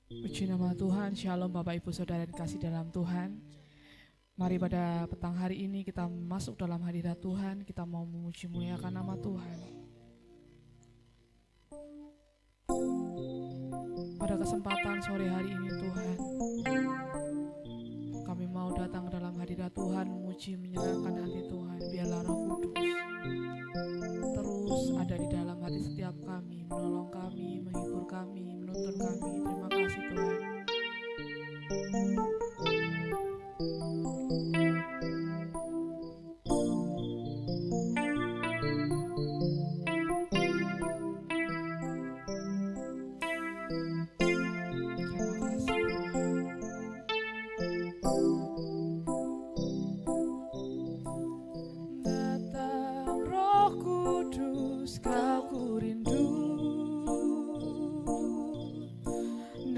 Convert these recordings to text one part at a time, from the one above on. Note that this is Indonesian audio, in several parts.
Puji nama Tuhan, Shalom Bapak Ibu Saudara yang kasih dalam Tuhan. Mari pada petang hari ini kita masuk dalam hadirat Tuhan, kita mau memuji muliakan nama Tuhan. Pada kesempatan sore hari ini Tuhan, kami mau datang dalam hadirat Tuhan, memuji menyenangkan hati Tuhan. Biarlah Roh Kudus terus ada di dalam hati setiap kami, menolong kami, menghibur kami, menuntun kami. Terima kasih Tuhan.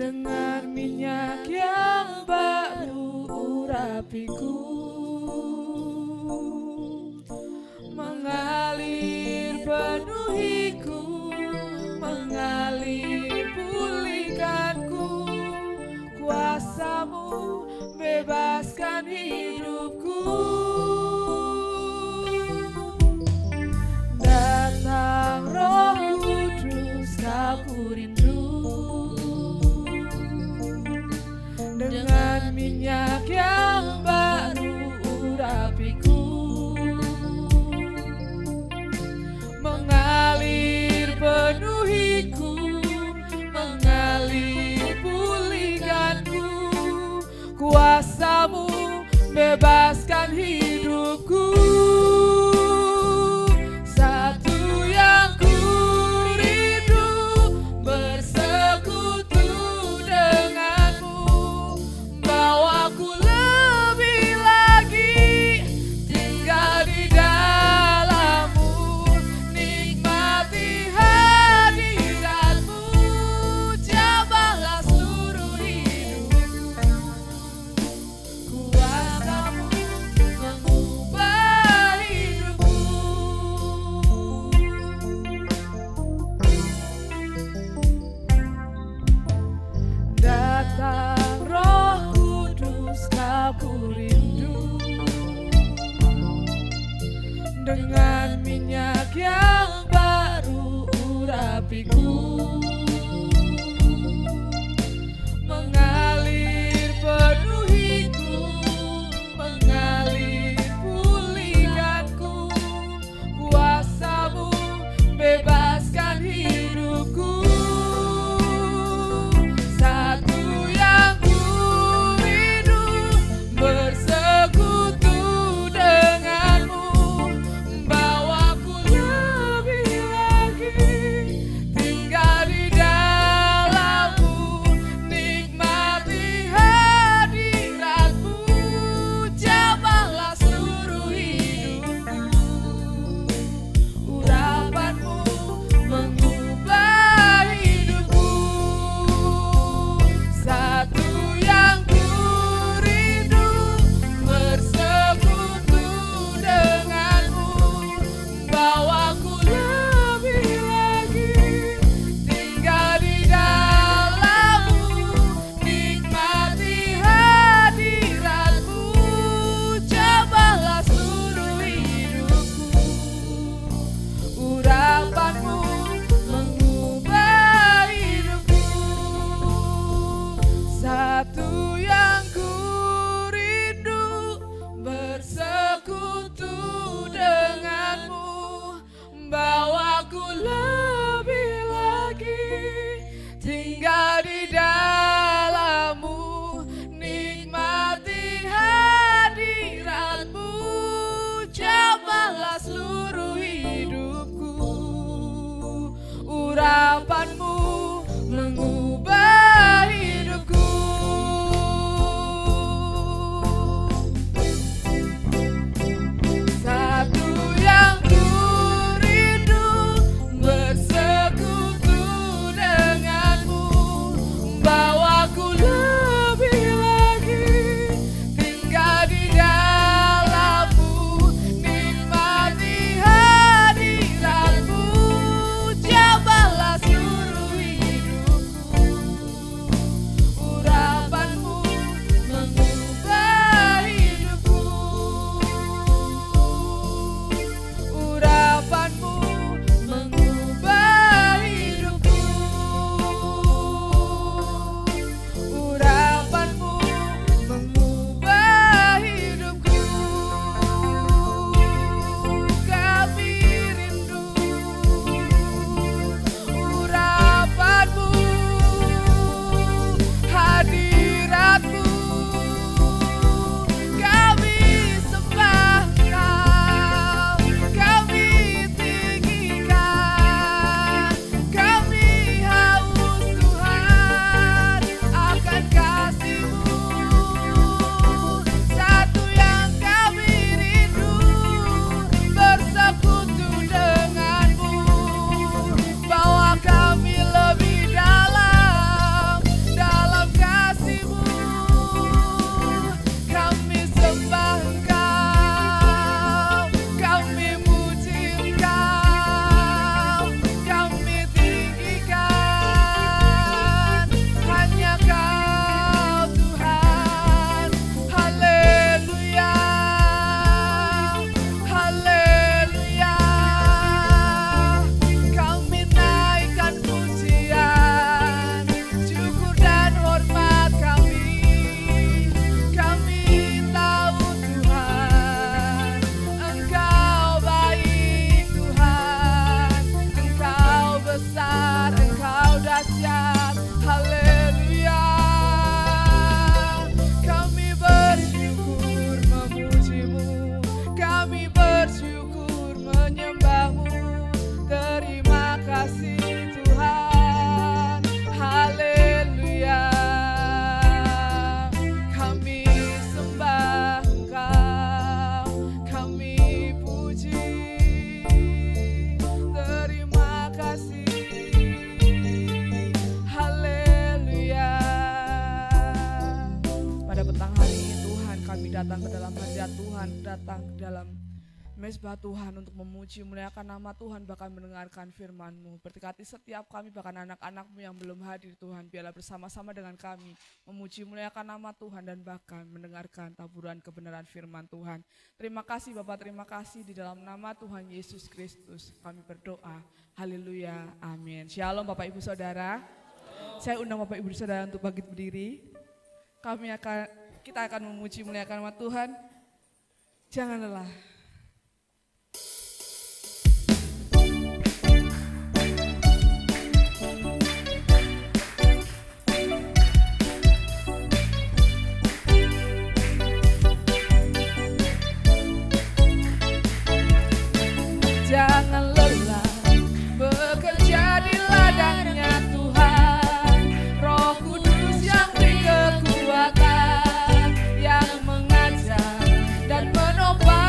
Dengan minyak yang baru urapiku, mengalir penuhiku, mengalir pulihkanku. Kuasamu bebaskan hidupku. Datang Roh Kudus, aku rindu. Dengan minyak yang baru urapiku, mengalir penuhiku, mengalir pulihkanku. Kuasamu bebaskan hidupku. Satu yang ku rindu, bersekutu denganmu. Bawaku lebih lagi tinggal di dalammu, nikmati hadiratmu. Jamahlah seluruh hidupku. Kuasamu mengubah hidupku. Datang Roh Kudus, aku rindu. Dengan minyak yang baru urapiku, mengalir penuhiku, mengalir pulihkanku. Kuasamu bebaskan hidupku. Satu yang ku rindu, bersekutu denganmu. Bawaku lebih lagi tinggal datang dalam mezbah Tuhan untuk memuji muliakan nama Tuhan, bahkan mendengarkan firman-Mu. Berkati setiap kami, bahkan anak-anak-Mu yang belum hadir Tuhan, biarlah bersama-sama dengan kami memuji muliakan nama Tuhan dan bahkan mendengarkan taburan kebenaran firman Tuhan. Terima kasih Bapak, terima kasih di dalam nama Tuhan Yesus Kristus kami berdoa. Haleluya, amin. Shalom Bapak Ibu Saudara. Saya undang Bapak Ibu Saudara untuk bangkit berdiri. Kita akan memuji muliakan nama Tuhan. Jangan lelah. Jangan lelah bekerja di ladangnya Tuhan. Roh Kudus yang beri kekuatan, yang mengajar dan menopang.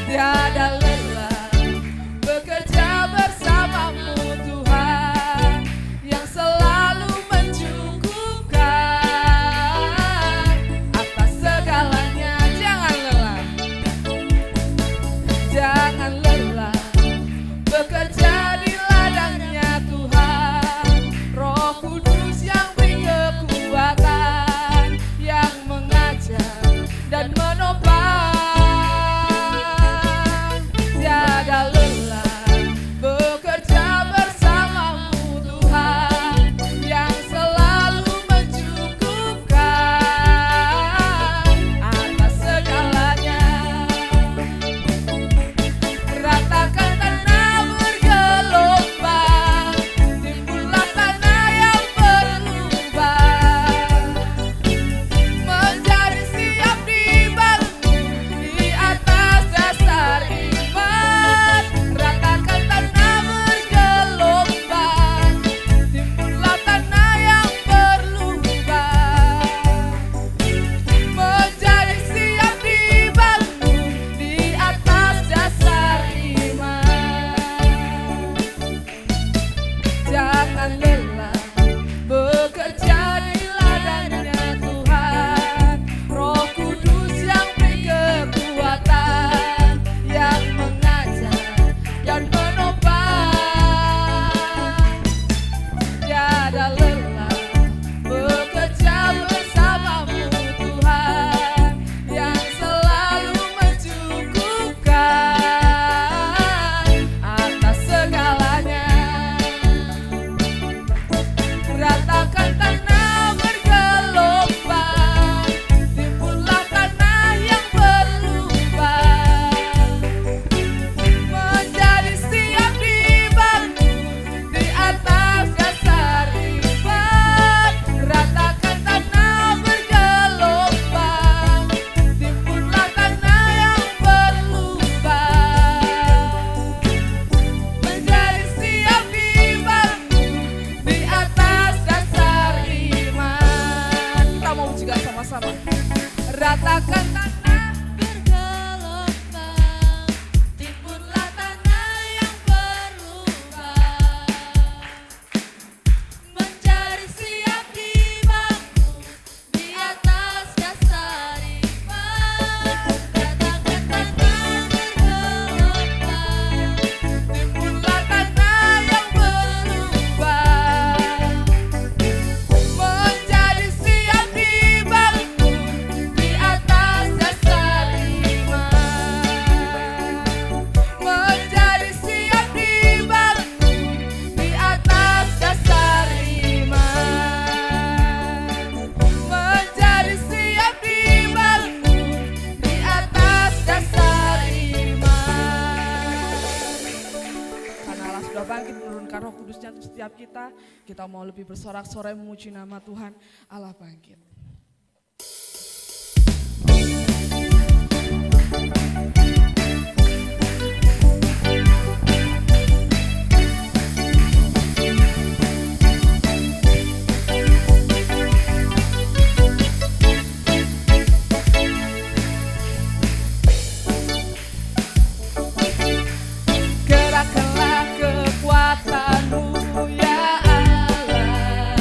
Tiada lelah bekerja bersamamu Tuhan, yang selalu mencukupkan atas segalanya. Jangan lelah. Jangan lelah bekerja di ladangnya Tuhan. Roh Kudus yang beri kekuatan, yang mengajar dan menopang. Tiada lelah bekerja bersamamu Tuhan, yang selalu mencukupkan atas segalanya. Ratakan tanah bergelombang, timbullah tanah yang berlubang, menjadi siap dibangun di atas dasar iman. Ratakan tanah bergelombang, timbullah tanah yang berlubang, menjadi siap dibangun di atas dasar iman. Jangan lelah bekerja di ladangnya Tuhan. Roh Kudus yang beri kekuatan, yang mengajar dan menopang. Tiada lelah bekerja bersamamu Tuhan, yang selalu mencukupkan atas segalanya. Ratakan tanah bergelombang, timbullah tanah yang berlubang, menjadi siap dibangun di atas dasar iman. Ratakan tanah bergelombang, timbullah tanah yang berlubang, menjadi siap dibangun di atas dasar iman. Kita mau juga sama-sama. Ratakan tanah bergelombang, timbullah tanah yang berlubang, menjadi siap dibangun di atas dasar iman. Ratakan tanah bergelombang, timbullah tanah yang berlubang, menjadi siap dibangun di atas dasar iman. Menjadi siap dibangun di atas dasar iman. Menjadi siap dibangun di atas dasar iman. Karena Allah sudah bangkit menurunkan Roh Kudusnya untuk setiap kita mau lebih bersorak-sorai memuji nama Tuhan. Allah bangkit. Gerakkanlah kekuatan-Mu ya Allah,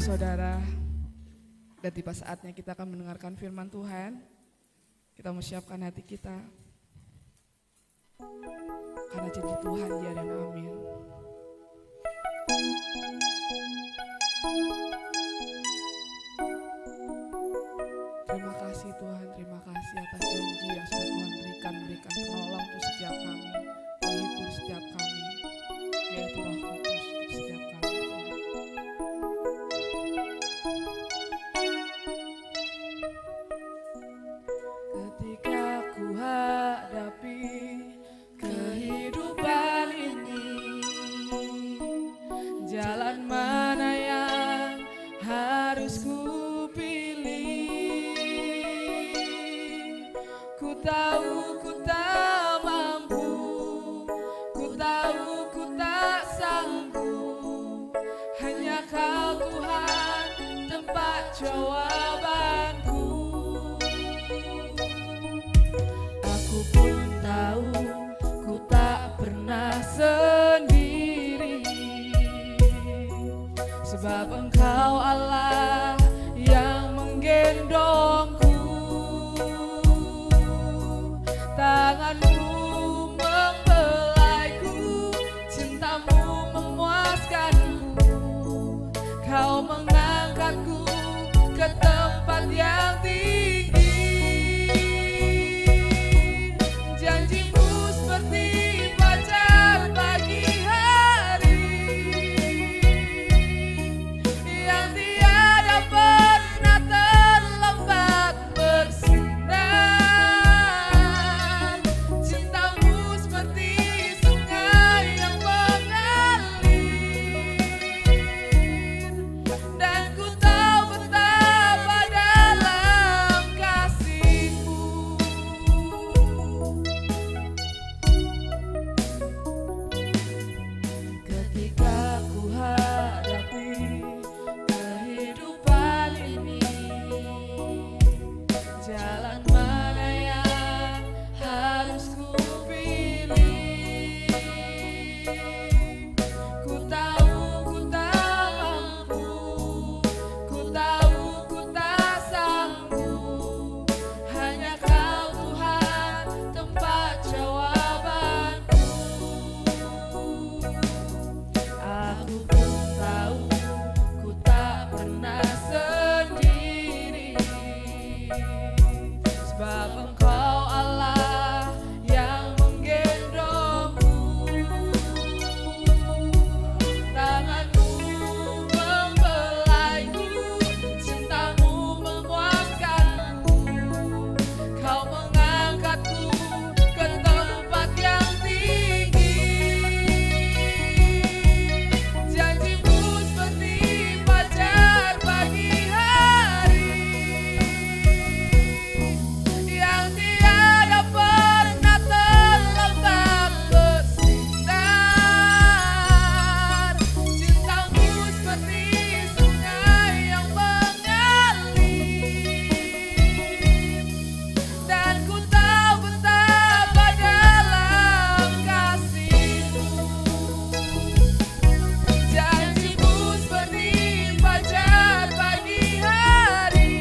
saudara, dan tiba saatnya kita akan mendengarkan firman Tuhan. Kita mau siapkan hati kita, karena janji Tuhan ya dan amin. Terima kasih Tuhan, terima kasih atas janji yang sudah Tuhan berikan penolong untuk setiap kami, menghibur setiap kami, yaitu Roh Kudus untuk setiap kami Tuhan. Ketika ku hadapi kehidupan ini, jalan mana yang harus ku pilih? Ku tahu ku tak mampu, ku tahu ku tak sanggup, hanya Kau Tuhan tempat jawabanku. Aku pun tahu ku tak pernah sendiri, sebab Engkau Allah yang menggendongku. Tanganmu membelaiku, cintamu memuaskanku. Kau mengangkatku ke tempat yang tinggi. Janjimu seperti fajar pagi hari, yang tiada pernah terlambat bersinar. Cintamu seperti sungai yang mengalir, dan ku tahu betapa dalam kasih-Mu. Ketika ku hadapi kehidupan ini, jalan mana yang harus ku pilih? Ku tahu ku tak mampu, ku tahu ku tak sanggup, hanya Kau Tuhan tempat jawabanku. Aku pun tahu ku tak pernah sendiri, sebab Engkau Allah yang menggendongku. Tanganmu membelaiku, cintamu memuaskanku. Kau mengangkatku ke tempat yang tinggi. Janjimu seperti fajar pagi hari, yang tiada pernah terlambat bersinar. Cintamu seperti sungai yang mengalir, dan ku tahu betapa dalam kasih-Mu. Janjimu seperti fajar pagi hari,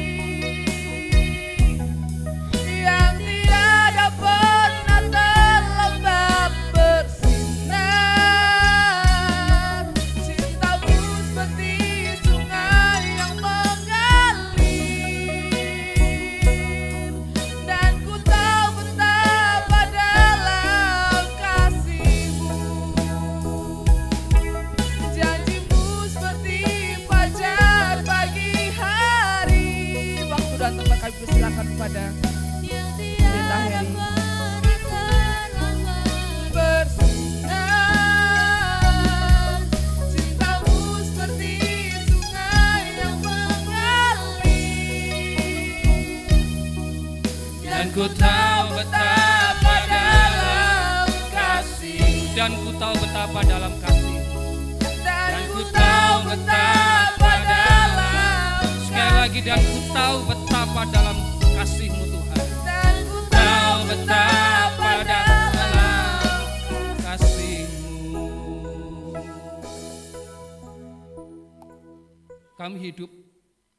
yang tiada pernah terlambat bersinar. Cintamu seperti sungai yang mengalir, dan ku tahu betapa dalam kasih-Mu. Janjimu seperti fajar pagi hari. Waktu dan tempat kami persilakan kepada Pendeta Heri. Bersinar, cintamu seperti sungai yang mengalir, Dan ku tahu betapa dalam kasih, dan ku tahu betapa dalam kasih, dan ku tahu betapa dalam, sekali lagi, dan ku tahu betapa dalam kasih-Mu Tuhan, dan ku tahu betapa dalam kasih-Mu. kami hidup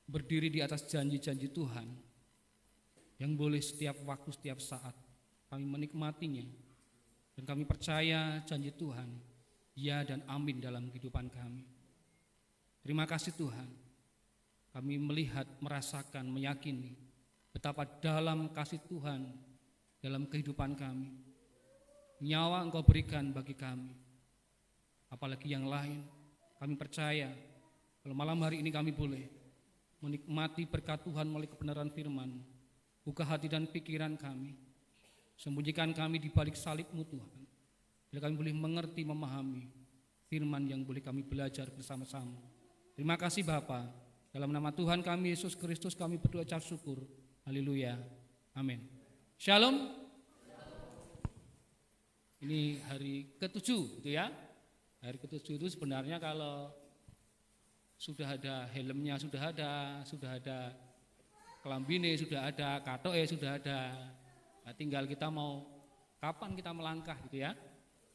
berdiri di atas janji-janji Tuhan yang boleh setiap waktu, setiap saat kami menikmatinya. Dan kami percaya janji Tuhan, ya dan amin dalam kehidupan kami. Terima kasih Tuhan, kami melihat, merasakan, meyakini betapa dalam kasih Tuhan dalam kehidupan kami. Nyawa Engkau berikan bagi kami, apalagi yang lain. Kami percaya kalau malam hari ini kami boleh menikmati berkat Tuhan melalui kebenaran firman. Buka hati dan pikiran kami, sembunyikan kami di balik salib-Mu Tuhan, biar kami boleh mengerti, memahami firman yang boleh kami belajar bersama-sama. Terima kasih Bapa, dalam nama Tuhan kami Yesus Kristus kami berdoa ucap syukur. Haleluya, amin. Shalom. Ini hari ke-7 gitu ya. Hari ke-7 itu sebenarnya kalau sudah ada helmnya, sudah ada kelambine, sudah ada katoe, sudah ada. Nah, tinggal kita mau kapan kita melangkah gitu ya.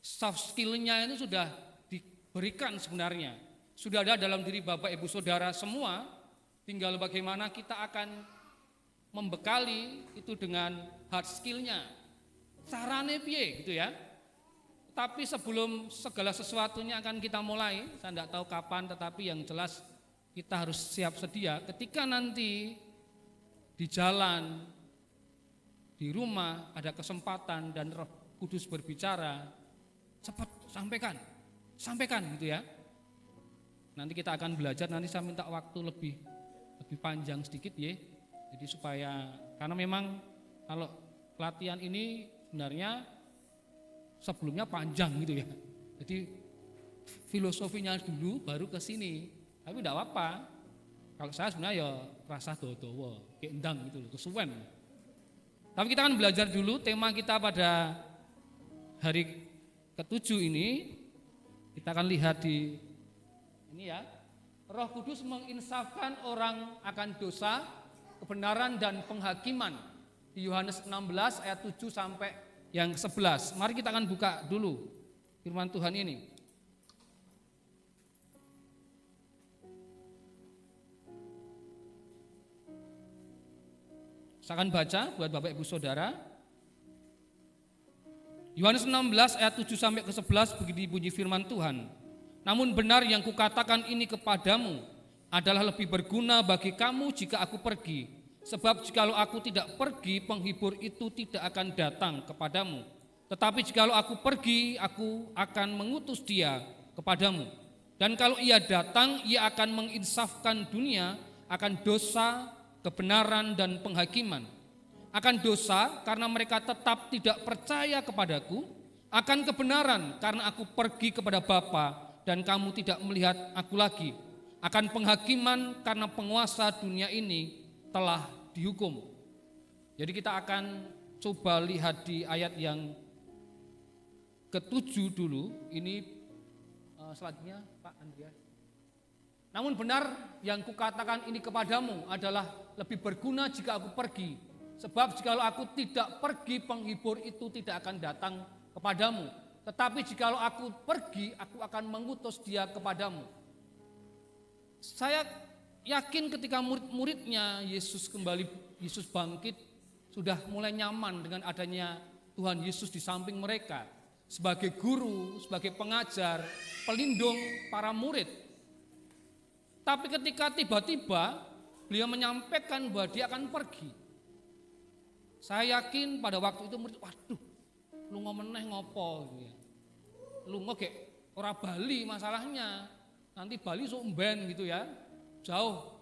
Soft skill-nya itu sudah diberikan sebenarnya. Sudah ada dalam diri Bapak Ibu Saudara semua. Tinggal bagaimana kita akan membekali itu dengan hard skill-nya. Carane piye gitu ya. Tapi sebelum segala sesuatunya akan kita mulai, saya tidak tahu kapan, tetapi yang jelas kita harus siap sedia ketika nanti di jalan, di rumah ada kesempatan dan Roh Kudus berbicara, cepat sampaikan gitu ya. Nanti kita akan belajar, nanti saya minta waktu lebih panjang sedikit ya. Jadi supaya, karena memang kalau pelatihan ini sebenarnya sebelumnya panjang gitu ya. Jadi filosofinya dulu baru ke sini. Tapi tidak apa-apa. Kalau saya sebenarnya ya rasa doa-doa, kayak endang gitu loh, kesuwen. Tapi kita akan belajar dulu tema kita pada hari ke-7 ini. Kita akan lihat di ini ya. Roh Kudus menginsafkan orang akan dosa, kebenaran dan penghakiman. Di Yohanes 16 ayat 7 sampai yang 11. Mari kita akan buka dulu firman Tuhan ini. Saya akan baca buat Bapak Ibu Saudara. Yohanes 16 ayat 7 sampai ke 11 begini bunyi firman Tuhan. Namun benar yang kukatakan ini kepadamu adalah lebih berguna bagi kamu jika aku pergi. Sebab jikalau aku tidak pergi, penghibur itu tidak akan datang kepadamu. Tetapi jikalau aku pergi, aku akan mengutus dia kepadamu. Dan kalau ia datang, ia akan menginsafkan dunia akan dosa, kebenaran dan penghakiman. Akan dosa karena mereka tetap tidak percaya kepadaku, akan kebenaran karena aku pergi kepada Bapa dan kamu tidak melihat aku lagi. Akan penghakiman karena penguasa dunia ini telah dihukum. Jadi kita akan coba lihat di ayat yang ke-7 dulu. Ini selanjutnya Pak Andreas. Namun benar yang kukatakan ini kepadamu adalah lebih berguna jika aku pergi. Sebab jikalau aku tidak pergi, penghibur itu tidak akan datang kepadamu. Tetapi jikalau aku pergi, aku akan mengutus dia kepadamu. Saya yakin ketika murid-muridnya Yesus bangkit, sudah mulai nyaman dengan adanya Tuhan Yesus di samping mereka. Sebagai guru, sebagai pengajar, pelindung para murid. Tapi ketika tiba-tiba beliau menyampaikan bahwa dia akan pergi. Saya yakin pada waktu itu murid, waduh, lu ngomeneh ngopo gitu ya. Lu ngegek ora Bali masalahnya. Nanti Bali sumben gitu ya. Jauh.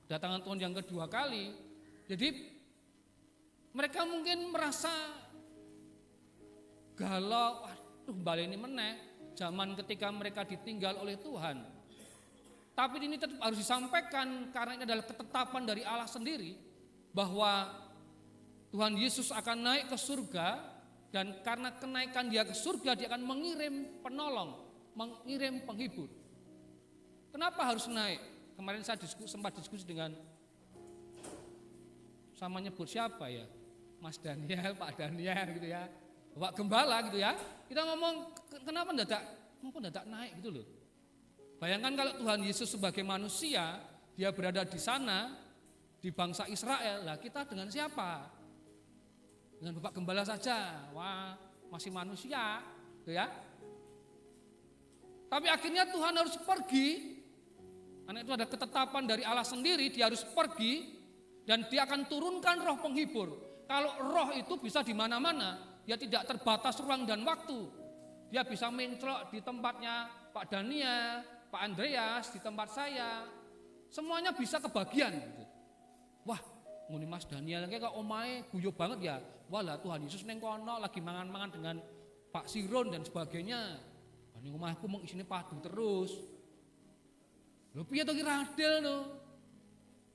Datangan Tuhan yang kedua kali. Jadi mereka mungkin merasa galau, waduh Bali ini meneh. Zaman ketika mereka ditinggal oleh Tuhan. Tapi ini tetap harus disampaikan karena ini adalah ketetapan dari Allah sendiri bahwa Tuhan Yesus akan naik ke surga dan karena kenaikan dia ke surga dia akan mengirim penolong, mengirim penghibur. Kenapa harus naik? Kemarin saya sempat diskusi dengan sama nyebut siapa ya? Mas Daniel, Pak Daniel gitu ya. Pak Gembala gitu ya. Kita ngomong kenapa enggak naik gitu loh. Bayangkan kalau Tuhan Yesus sebagai manusia dia berada di sana, di bangsa Israel. Lah kita dengan siapa? Dengan Bapak Gembala saja. Wah, masih manusia, gitu ya. Tapi akhirnya Tuhan harus pergi. Karena itu ada ketetapan dari Allah sendiri, dia harus pergi dan dia akan turunkan roh penghibur. Kalau roh itu bisa di mana-mana, dia tidak terbatas ruang dan waktu. Dia bisa menclok di tempatnya Pak Dania, Pak Andreas, di tempat saya. Semuanya bisa kebagian. Wah, nguni Mas Daniel kayak omae guyo banget ya. Wah lah Tuhan Yesus neng kono lagi mangan-mangan dengan Pak Siron dan sebagainya. Ini omahku mau isine padu terus. Lho piye to ki radel no.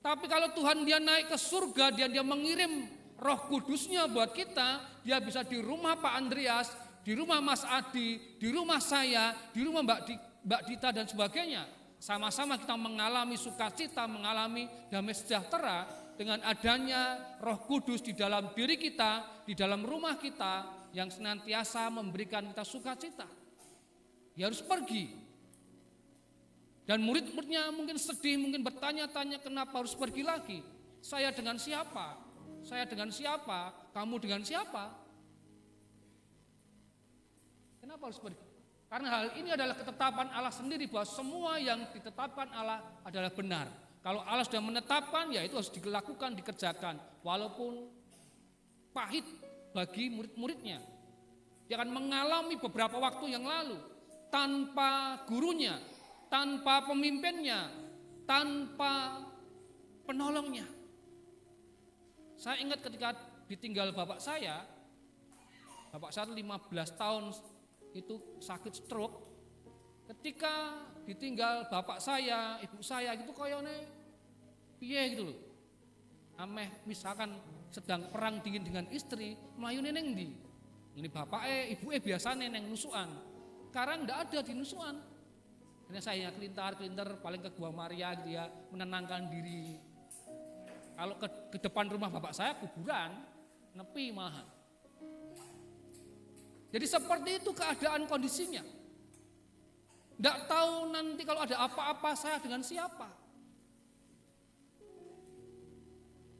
Tapi kalau Tuhan dia naik ke surga, dia mengirim Roh Kudusnya buat kita, dia bisa di rumah Pak Andreas, di rumah Mas Adi, di rumah saya, di rumah Mbak Dita dan sebagainya. Sama-sama kita mengalami sukacita, mengalami damai sejahtera dengan adanya Roh Kudus di dalam diri kita, di dalam rumah kita yang senantiasa memberikan kita sukacita. Dia harus pergi. Dan murid-muridnya mungkin sedih, mungkin bertanya-tanya kenapa harus pergi lagi. Saya dengan siapa? Saya dengan siapa? Kamu dengan siapa? Kenapa harus pergi? Karena hal ini adalah ketetapan Allah sendiri bahwa semua yang ditetapkan Allah adalah benar. Kalau Allah sudah menetapkan, ya itu harus dilakukan, dikerjakan. Walaupun pahit bagi murid-muridnya. Dia akan mengalami beberapa waktu yang lalu tanpa gurunya, tanpa pemimpinnya, tanpa penolongnya. Saya ingat ketika ditinggal bapak saya 15 tahun itu sakit stroke. Ketika ditinggal bapak saya, ibu saya gitu koyone piye gitu loh. Ameh misalkan sedang perang dingin dengan istri, mlayune ning ndi? Ini bapake, ibuke biasane neng nusukan. Sekarang enggak ada di nusukan. Ini saya kelintar paling ke Gua Maria gitu ya, menenangkan diri. Kalau ke depan rumah bapak saya kuburan, nepi malah. Jadi seperti itu keadaan kondisinya. Enggak tahu nanti kalau ada apa-apa saya dengan siapa.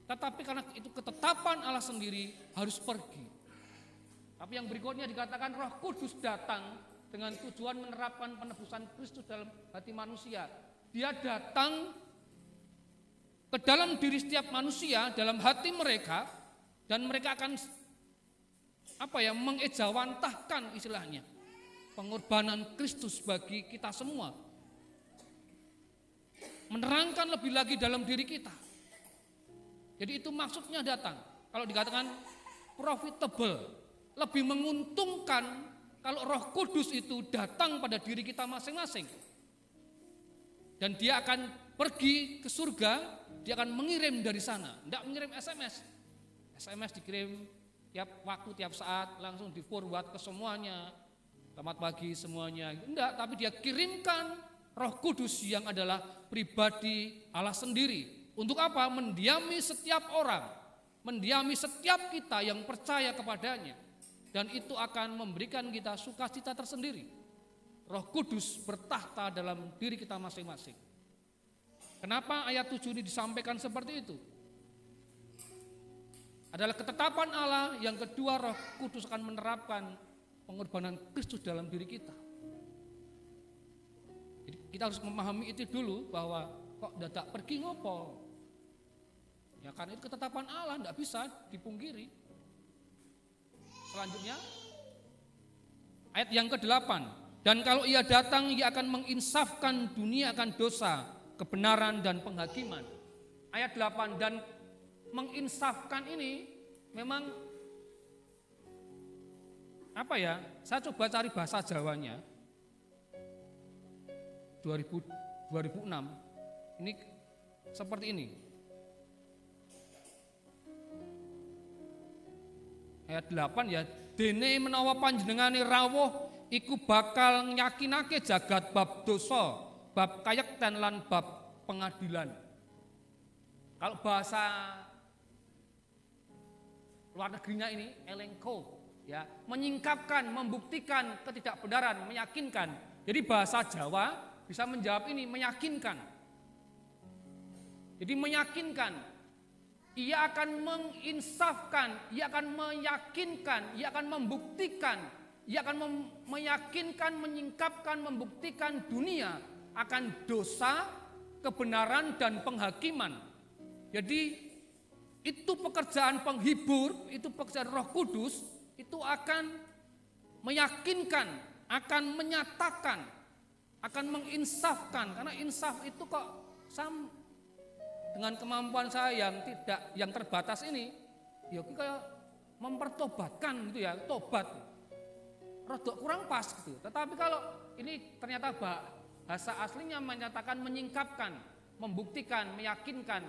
Tetapi karena itu ketetapan Allah sendiri harus pergi. Tapi yang berikutnya dikatakan Roh Kudus datang dengan tujuan menerapkan penebusan Kristus dalam hati manusia. Dia datang ke dalam diri setiap manusia, dalam hati mereka, dan mereka akan mengejawantahkan istilahnya pengorbanan Kristus bagi kita semua. Menerangkan lebih lagi dalam diri kita. Jadi itu maksudnya datang. Kalau dikatakan profitable, lebih menguntungkan kalau Roh Kudus itu datang pada diri kita masing-masing. Dan dia akan pergi ke surga, dia akan mengirim dari sana. Tidak mengirim SMS. SMS dikirim tiap waktu, tiap saat, langsung di-forward ke semuanya. Selamat pagi semuanya. Enggak, tapi dia kirimkan Roh Kudus yang adalah pribadi Allah sendiri. Untuk apa? Mendiami setiap orang. Mendiami setiap kita yang percaya kepadanya. Dan itu akan memberikan kita sukacita tersendiri. Roh Kudus bertahta dalam diri kita masing-masing. Kenapa ayat 7 ini disampaikan seperti itu? Adalah ketetapan Allah, yang kedua Roh Kudus akan menerapkan pengorbanan Kristus dalam diri kita. Jadi kita harus memahami itu dulu bahwa kok dadak pergi ngopo. Ya karena itu ketetapan Allah, tidak bisa dipungkiri. Selanjutnya ayat yang ke-8. Dan kalau ia datang, ia akan menginsafkan dunia akan dosa, kebenaran dan penghakiman. Ayat 8, dan menginsafkan ini memang apa ya? Saya coba cari bahasa Jawanya. 2006. Ini seperti ini. Ayat 8 ya, dene menawa panjenengane rawuh iku bakal nyakinake jagat bab dosa, bab kayekten lan bab pengadilan. Kalau bahasa luar negerinya ini elenko ya, menyingkapkan, membuktikan ketidakbenaran, meyakinkan. Jadi bahasa Jawa bisa menjawab ini, meyakinkan. Jadi meyakinkan, ia akan menginsafkan, ia akan meyakinkan, ia akan membuktikan, ia akan meyakinkan, menyingkapkan, membuktikan dunia akan dosa, kebenaran, dan penghakiman. Jadi itu pekerjaan penghibur, itu pekerjaan Roh Kudus, itu akan meyakinkan, akan menyatakan, akan menginsafkan. Karena insaf itu kok dengan kemampuan saya yang terbatas ini, ya kayak mempertobatkan gitu ya, tobat. Rodok kurang pas gitu. Tetapi kalau ini ternyata bahasa aslinya menyatakan menyingkapkan, membuktikan, meyakinkan,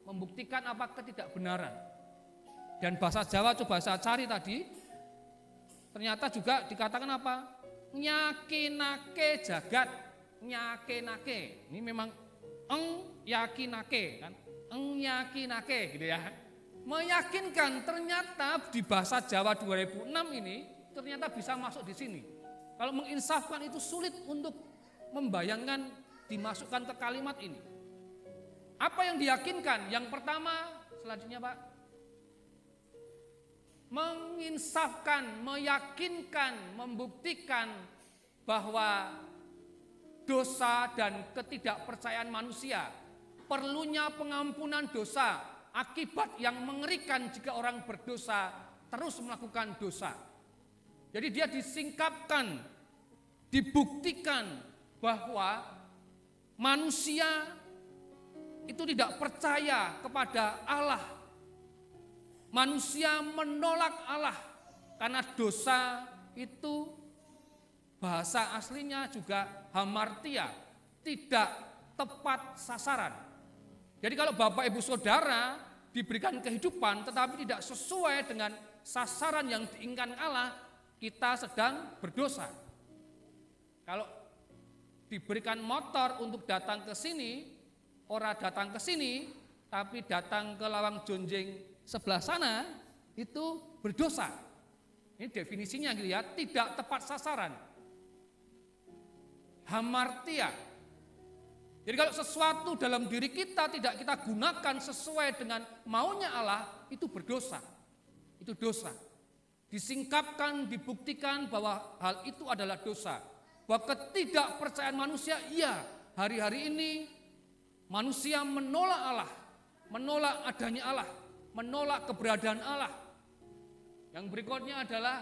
membuktikan apa ketidakbenaran. Dan bahasa Jawa coba saya cari tadi, ternyata juga dikatakan apa? Nyakinake jagat, nyakinake. Ini memang yakinake kan, yakinake gitu ya. Meyakinkan, ternyata di bahasa Jawa 2006 ini ternyata bisa masuk di sini. Kalau menginsafkan itu sulit untuk membayangkan dimasukkan ke kalimat ini. Apa yang diyakinkan? Yang pertama, selanjutnya Pak, menginsafkan, meyakinkan, membuktikan bahwa dosa dan ketidakpercayaan manusia, perlunya pengampunan dosa, akibat yang mengerikan jika orang berdosa terus melakukan dosa. Jadi dia disingkapkan, dibuktikan bahwa manusia itu tidak percaya kepada Allah. Manusia menolak Allah karena dosa itu bahasa aslinya juga hamartia, tidak tepat sasaran. Jadi kalau Bapak Ibu Saudara diberikan kehidupan tetapi tidak sesuai dengan sasaran yang diinginkan Allah, kita sedang berdosa. Kalau diberikan motor untuk datang ke sini, orang datang ke sini, tapi datang ke lawang jonjing sebelah sana, itu berdosa. Ini definisinya gitu ya, tidak tepat sasaran. Hamartia. Jadi kalau sesuatu dalam diri kita tidak kita gunakan sesuai dengan maunya Allah, itu berdosa. Itu dosa. Disingkapkan, dibuktikan bahwa hal itu adalah dosa. Bahwa ketidakpercayaan manusia, iya, hari-hari ini manusia menolak Allah, menolak adanya Allah, menolak keberadaan Allah. Yang berikutnya adalah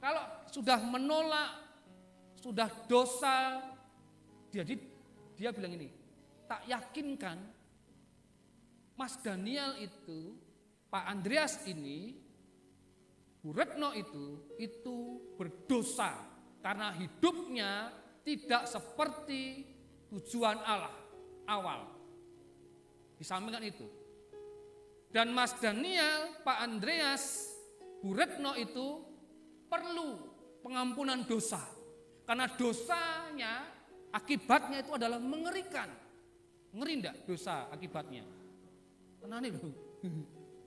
kalau sudah menolak, sudah dosa, jadi dia bilang ini, tak yakinkan Mas Daniel itu, Pak Andreas ini, Bu Retno itu berdosa karena hidupnya tidak seperti tujuan Allah awal. Disampaikan itu. Dan Mas Daniel, Pak Andreas, Bu Retno itu perlu pengampunan dosa. Karena dosanya, akibatnya itu adalah mengerikan. Ngeri enggak dosa akibatnya? Tenang itu.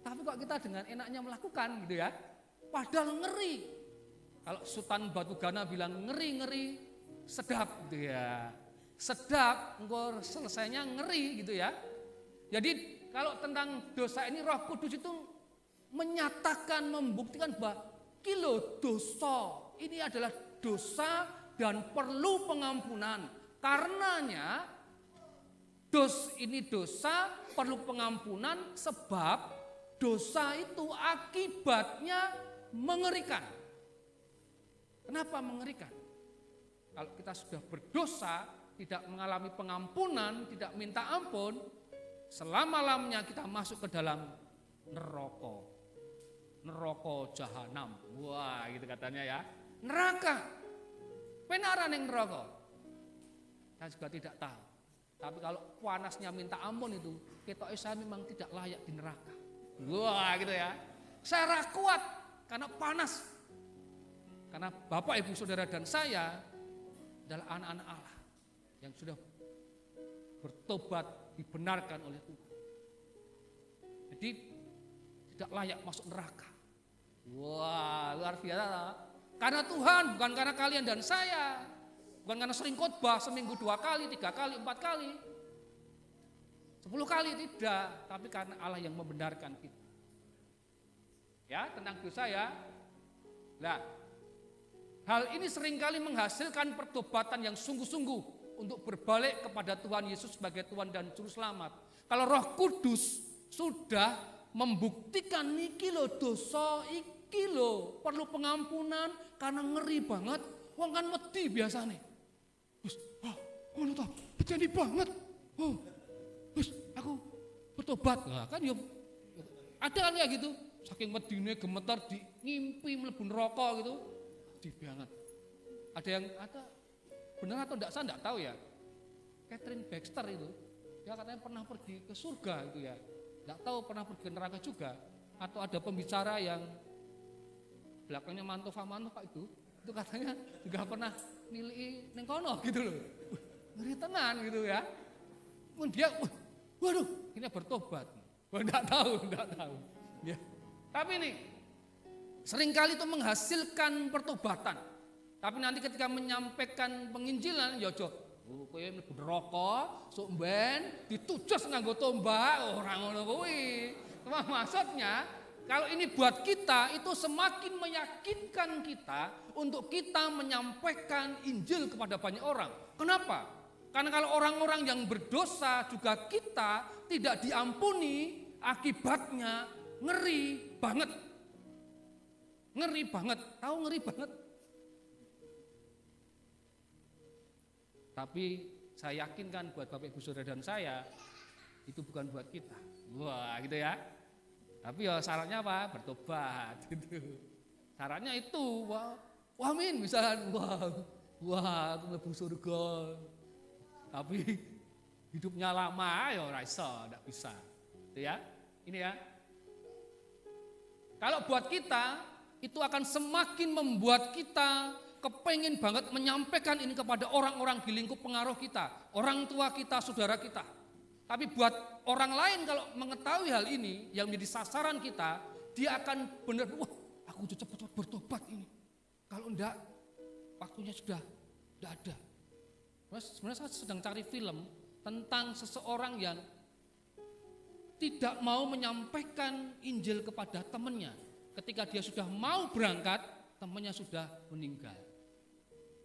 Tapi kok kita dengan enaknya melakukan gitu ya? Padahal ngeri. Kalau Sultan Batugana bilang ngeri-ngeri sedap gitu ya. Sedap, engkau selesainya ngeri gitu ya. Jadi kalau tentang dosa ini Roh Kudus itu menyatakan, membuktikan bahwa kilo dosa ini adalah dosa dan perlu pengampunan. Karenanya ini dosa perlu pengampunan sebab dosa itu akibatnya mengerikan. Kenapa mengerikan? Kalau kita sudah berdosa, tidak mengalami pengampunan, tidak minta ampun, selama-lamanya kita masuk ke dalam neraka. Neraka jahanam. Wah, gitu katanya ya. Neraka. Penaran yang neraka. Saya juga tidak tahu. Tapi kalau panasnya minta ampun itu, kita saya memang tidak layak di neraka. Wah, gitu ya. Saya kuat karena panas. Karena Bapak, Ibu, Saudara dan saya adalah anak-anak Allah yang sudah bertobat, dibenarkan oleh Tuhan. Jadi tidak layak masuk neraka. Wah, luar biasa. Karena Tuhan, bukan karena kalian dan saya. Bukan karena sering khotbah seminggu 2 kali, 3 kali, 4 kali. 10 kali tidak, tapi karena Allah yang membenarkan kita. Ya, tentang dosa ya. Nah, hal ini seringkali menghasilkan pertobatan yang sungguh-sungguh untuk berbalik kepada Tuhan Yesus sebagai Tuhan dan Juru Selamat. Kalau Roh Kudus sudah membuktikan niki lho dosa iki lho perlu pengampunan karena ngeri banget, wong kan wedi biasane. Wis, ngono to, bedeni banget. Wis, aku bertobat. Nah, kan ya ada kan kayak gitu. Saking medine gemetar di ngimpi mlebu neraka gitu. Di banget. Ada benar atau enggak saya enggak tahu ya. Catherine Baxter itu dia katanya pernah pergi ke surga itu ya. Enggak tahu pernah pergi ke neraka juga atau ada pembicara yang belakangnya Mantova itu katanya juga pernah nilai ning kono gitu loh. Ngeri tenan gitu ya. Kemudian dia waduh, ini bertobat. Enggak tahu. Ya. Tapi ini seringkali itu menghasilkan pertobatan. Tapi nanti ketika menyampaikan penginjilan ya aja kowe mlebu neraka, sok ben ditujos nganggo tombak, ora ngono kuwi. Cuma maksudnya kalau ini buat kita itu semakin meyakinkan kita untuk kita menyampaikan Injil kepada banyak orang. Kenapa? Karena kalau orang-orang yang berdosa juga kita tidak diampuni, akibatnya ngeri banget. Ngeri banget, tahu ngeri banget. Tapi saya yakinkan buat Bapak Ibu Saudara dan saya itu bukan buat kita. Wah, gitu ya. Tapi ya syaratnya apa? Bertobat gitu. Syaratnya itu, amin misalkan, wah, aku mlebu surga. Tapi hidupnya lama ya ora iso, enggak bisa. Gitu ya. Ini ya. Kalau buat kita itu akan semakin membuat kita kepengen banget menyampaikan ini kepada orang-orang di lingkup pengaruh kita, orang tua kita, saudara kita. Tapi buat orang lain kalau mengetahui hal ini yang menjadi sasaran kita, dia akan benar, wah aku cepat-cepat bertobat ini. Kalau enggak, waktunya sudah enggak ada. Sebenarnya saya sedang cari film tentang seseorang yang tidak mau menyampaikan Injil kepada temannya. Ketika dia sudah mau berangkat, temannya sudah meninggal.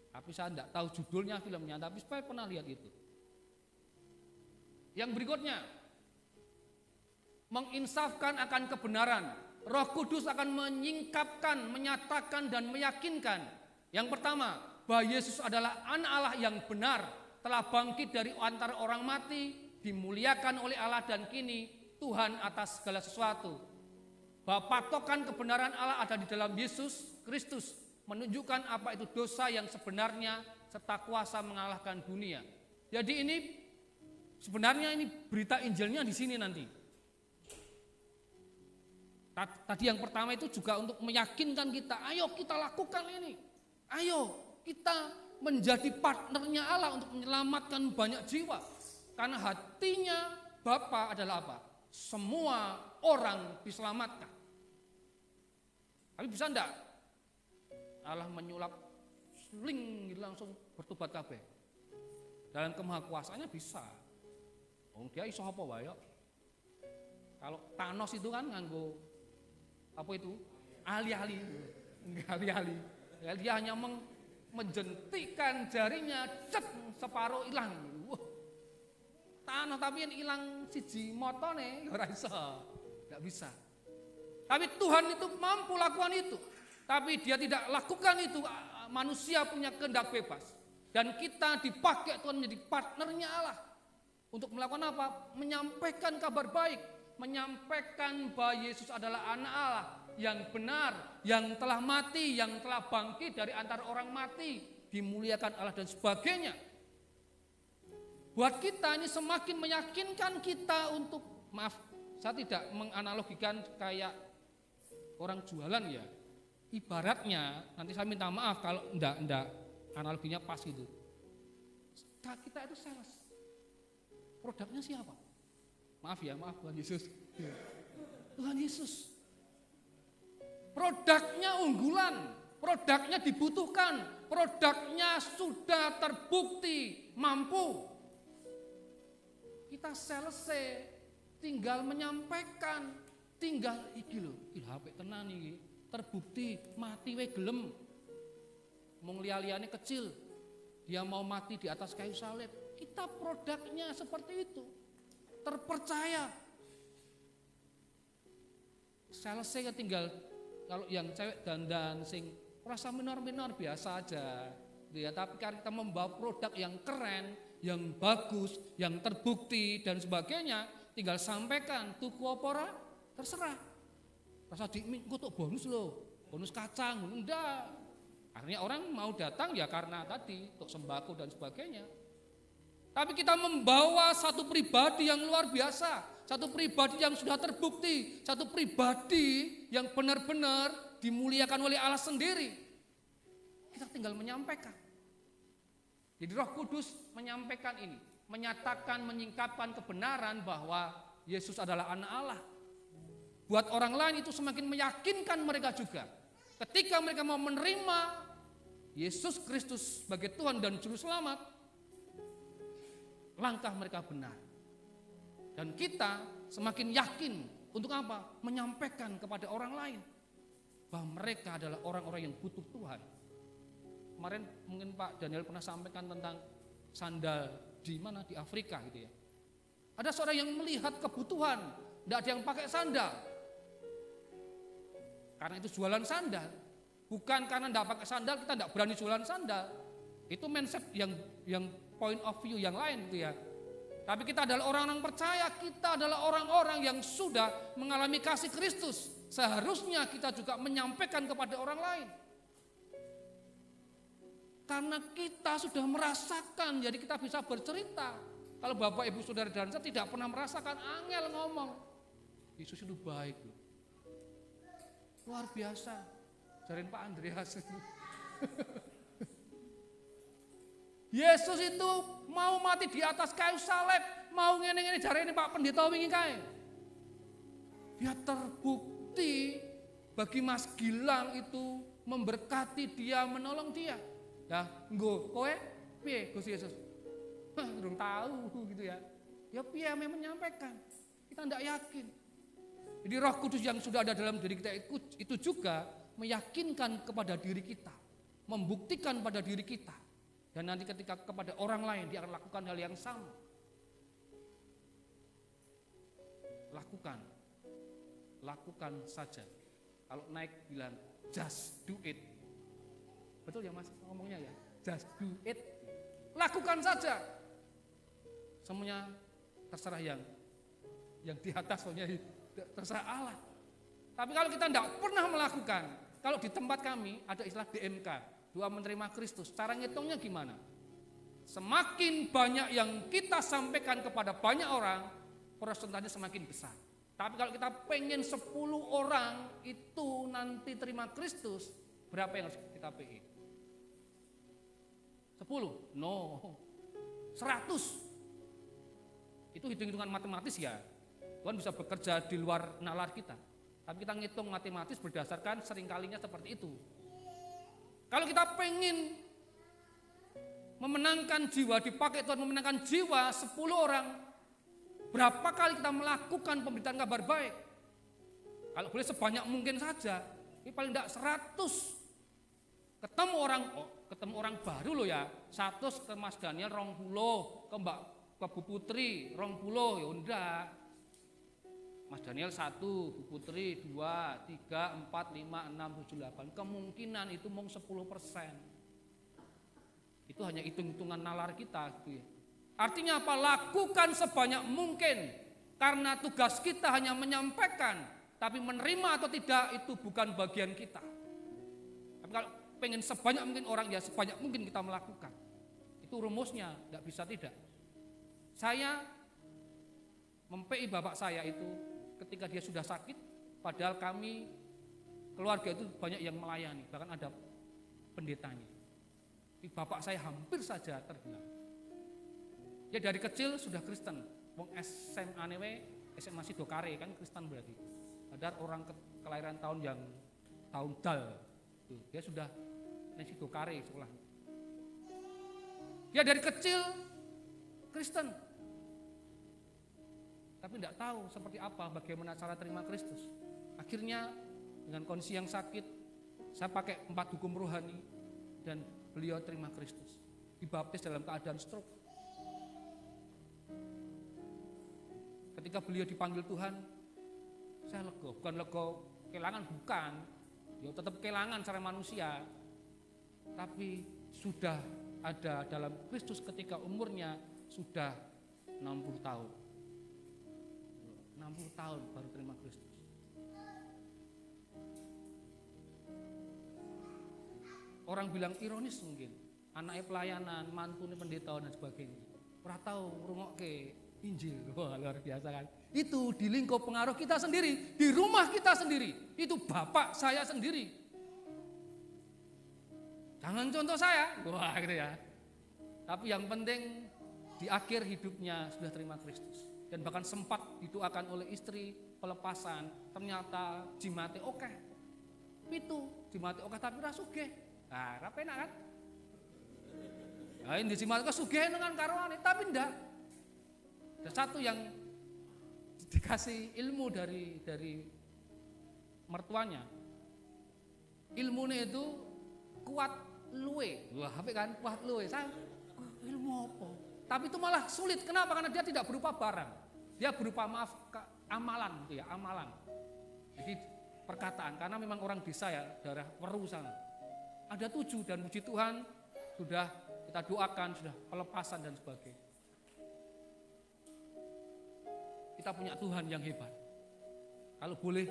Tapi saya tidak tahu judulnya filmnya, tapi saya pernah lihat itu. Yang berikutnya, menginsafkan akan kebenaran. Roh Kudus akan menyingkapkan, menyatakan dan meyakinkan. Yang pertama, bahwa Yesus adalah anak Allah yang benar, telah bangkit dari antara orang mati, dimuliakan oleh Allah dan kini Tuhan atas segala sesuatu. Bahwa patokan kebenaran Allah ada di dalam Yesus Kristus, menunjukkan apa itu dosa yang sebenarnya serta kuasa mengalahkan dunia. Jadi ini sebenarnya ini berita Injilnya di sini nanti. Tadi yang pertama itu juga untuk meyakinkan kita, ayo kita lakukan ini. Ayo kita menjadi partnernya Allah untuk menyelamatkan banyak jiwa. Karena hatinya Bapa adalah apa? Semua orang diselamatkan. Tapi bisa enggak Allah menyulap sling gitu langsung bertobat kabeh? Dalam kemahakuasaannya bisa. Dia iso apa wae. Kalau Thanos itu kan nganggo apa itu? Ahli-ahli. Dia hanya menjentikkan jarinya, cet separuh hilang. Wah. Thanos tapi yang hilang siji motone ora iso. Enggak bisa. Tapi Tuhan itu mampu lakukan itu. Tapi dia tidak lakukan itu, manusia punya kehendak bebas. Dan kita dipakai Tuhan menjadi partnernya Allah. Untuk melakukan apa? Menyampaikan kabar baik. Menyampaikan bahwa Yesus adalah anak Allah yang benar, yang telah mati, yang telah bangkit dari antara orang mati, dimuliakan Allah dan sebagainya. Buat kita ini semakin meyakinkan kita untuk, maaf, saya tidak menganalogikan kayak orang jualan ya. Ibaratnya, nanti saya minta maaf kalau enggak analoginya pas gitu. Kita itu sales. Produknya siapa? Maaf Tuhan Yesus. Tuhan Yesus. Produknya unggulan, produknya dibutuhkan, produknya sudah terbukti mampu. kita selesai, tinggal menyampaikan, tinggal iki lho, iki HP tenan iki, terbukti mati we gelem. Mong liya-liyane kecil, dia mau mati di atas kayu salib. Kita produknya seperti itu, terpercaya. Selesai tinggal, kalau yang cewek dandan sing rasa minor-minor biasa aja. Ya, tapi kan kita membawa produk yang keren, yang bagus, yang terbukti dan sebagainya, tinggal sampaikan tuku apa ora, terserah. Rasa engko tok bonus loh, bonus kacang, enggak. Artinya orang mau datang ya karena tadi untuk sembako dan sebagainya. Tapi kita membawa satu pribadi yang luar biasa, satu pribadi yang sudah terbukti, satu pribadi yang benar-benar dimuliakan oleh Allah sendiri. Kita tinggal menyampaikan. Jadi Roh Kudus menyampaikan ini, menyatakan, menyingkapkan kebenaran bahwa Yesus adalah anak Allah. Buat orang lain itu semakin meyakinkan mereka juga. Ketika mereka mau menerima Yesus Kristus sebagai Tuhan dan Juru Selamat, langkah mereka benar. Dan kita semakin yakin untuk apa? Menyampaikan kepada orang lain bahwa mereka adalah orang-orang yang butuh Tuhan. Kemarin mungkin Pak Daniel pernah sampaikan tentang sandal di mana, di Afrika gitu ya. Ada seorang yang melihat kebutuhan, tidak ada yang pakai sandal. Karena itu jualan sandal. Bukan karena tidak pakai sandal kita tidak berani jualan sandal. Itu mindset yang point of view yang lain gitu ya. Tapi kita adalah orang-orang percaya, kita adalah orang-orang yang sudah mengalami kasih Kristus. Seharusnya kita juga menyampaikan kepada orang lain. Karena kita sudah merasakan, jadi kita bisa bercerita. Kalau Bapak Ibu Saudara dan saya tidak pernah merasakan, angel ngomong. Yesus itu baik loh. Luar biasa. Jariin Pak Andreas. Yesus itu mau mati di atas kayu salib, mau ngene-ngene jariin Pak Pendeta wingi kae. Biar terbukti bagi Mas Gilang itu memberkati dia, menolong dia. Ya, nggo kowe piye Gusti Yesus? Belum tahu gitu ya. Ya piye memang menyampaikan. Kita tidak yakin. Jadi Roh Kudus yang sudah ada dalam diri kita itu juga meyakinkan kepada diri kita, membuktikan pada diri kita. Dan nanti ketika kepada orang lain dia akan lakukan hal yang sama. Lakukan saja. Kalau naik bilang just do it. Betul ya Mas ngomongnya ya, just do it. Lakukan saja. Semuanya terserah yang di atas, soalnya terserah Allah. Tapi kalau kita tidak pernah melakukan, kalau di tempat kami ada istilah DMK, doa menerima Kristus. Cara ngitungnya gimana? Semakin banyak yang kita sampaikan kepada banyak orang, persentasenya semakin besar. Tapi kalau kita pengen 10 orang itu nanti terima Kristus, berapa yang harus kita PI? 10? No. 100. Itu hitung-hitungan matematis ya. Tuhan bisa bekerja di luar nalar kita. Tapi kita ngitung matematis berdasarkan seringkalinya seperti itu. Kalau kita pengen memenangkan jiwa, dipakai Tuhan memenangkan jiwa 10 orang, berapa kali kita melakukan pemberitaan kabar baik? Kalau boleh sebanyak mungkin saja, ini paling tidak 100. Ketemu orang baru loh ya, 100 ke Mas Daniel 20, ke Bu Putri 20, ya enggak. Mas Daniel 1, Bu Putri 2, 3, 4, 5, 6, 7, 8. Kemungkinan itu mau 10%. Itu hanya hitung-hitungan nalar kita gitu ya. Artinya apa? Lakukan sebanyak mungkin. Karena tugas kita hanya menyampaikan, tapi menerima atau tidak itu bukan bagian kita. Tapi kalau pengen sebanyak mungkin orang, ya sebanyak mungkin kita melakukan. Itu rumusnya, tidak bisa tidak. Saya memPI bapak saya itu ketika dia sudah sakit, padahal kami keluarga itu banyak yang melayani, bahkan ada pendetanya. Bapak saya hampir saja terbilang. Dia dari kecil sudah Kristen, wong SMA newe, SMA Sidokare kan Kristen berarti. Ada orang kelahiran tahun dal, dia sudah Sidokare sekolah. Dia dari kecil Kristen. tapi tidak tahu seperti apa, bagaimana cara terima Kristus. Akhirnya dengan kondisi yang sakit, saya pakai 4 hukum rohani dan beliau terima Kristus. Dibaptis dalam keadaan stroke. Ketika beliau dipanggil Tuhan, saya lega, bukan lega kehilangan, bukan. Ya tetap kehilangan secara manusia. Tapi sudah ada dalam Kristus ketika umurnya sudah 60 tahun. 60 tahun baru terima Kristus. Orang bilang ironis mungkin, anaknya pelayanan, mantune pendeta dan sebagainya. Ora tahu ngrungokke Injil. Wah, luar biasa kan. Itu di lingkup pengaruh kita sendiri, di rumah kita sendiri. Itu bapak saya sendiri. Jangan contoh saya. Wah, gitu ya. Tapi yang penting di akhir hidupnya sudah terima Kristus. Dan bahkan sempat didoakan oleh istri pelepasan, ternyata jimate oke. Itu jimate oke tapi ra sugih. Nah, ra penak kan? Nah, ini jimate sugih dengan karuane, tapi ndak. Ada satu yang dikasih ilmu dari mertuanya. Ilmunya itu kuat luwe. Wah, apa kan kuat luwe. Saya ilmu apa? Tapi itu malah sulit. Kenapa? Karena dia tidak berupa barang. Dia berupa amalan gitu ya, amalan. Jadi perkataan, karena memang orang desa ya, daerah Weru sana. Ada 7 dan puji Tuhan sudah kita doakan, sudah pelepasan dan sebagainya. Kita punya Tuhan yang hebat. Kalau boleh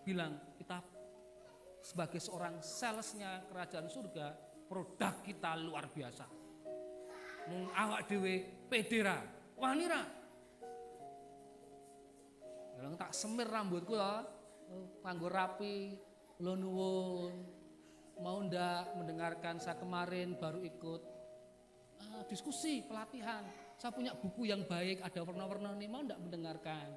bilang, kita sebagai seorang salesnya kerajaan surga, produk kita luar biasa. Mung awak dhewe pedera, wanira. Kalau tak semir rambutku ya, nganggo rapi, kula nuwun. Mau ndak mendengarkan saya kemarin baru ikut diskusi pelatihan. Saya punya buku yang baik, ada warna-warna nih, mau ndak mendengarkan?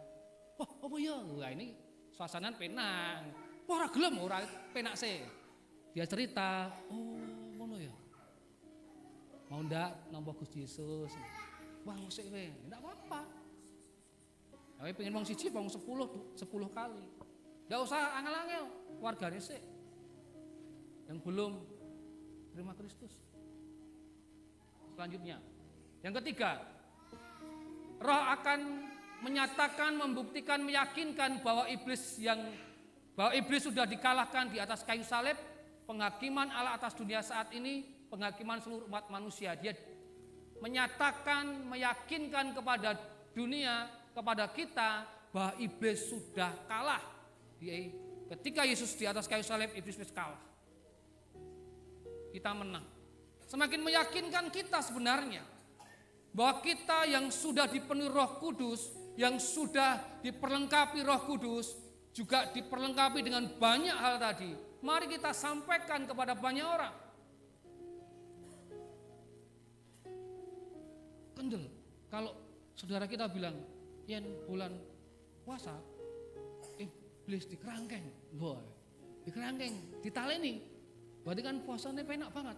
Wah, apa ya? Wah, ini suasana penang. Wah, ora gelem, ora penak sih. Dia cerita, oh, ngono ya. Mau ndak nampa Gusti Yesus? Wah, sik we, ndak apa-apa. Tapi pengen wong siji, wong 10 kali. Ndak usah angel-angel, wargane sik. Yang belum terima Kristus. Selanjutnya, yang ketiga, Roh akan menyatakan, membuktikan, meyakinkan bahwa iblis sudah dikalahkan di atas kayu salib. Penghakiman Allah atas dunia saat ini, penghakiman seluruh umat manusia. Dia menyatakan, meyakinkan kepada dunia, kepada kita bahwa iblis sudah kalah. Ketika Yesus di atas kayu salib, iblis kalah. Kita menang. Semakin meyakinkan kita sebenarnya bahwa kita yang sudah dipenuhi Roh Kudus, yang sudah diperlengkapi Roh Kudus, juga diperlengkapi dengan banyak hal tadi. Mari kita sampaikan kepada banyak orang. Kendel, kalau saudara kita bilang, yen bulan puasa, iblis dikerangkeng, boy, dikerangkeng, ditaleni, berarti kan puasanya penak banget.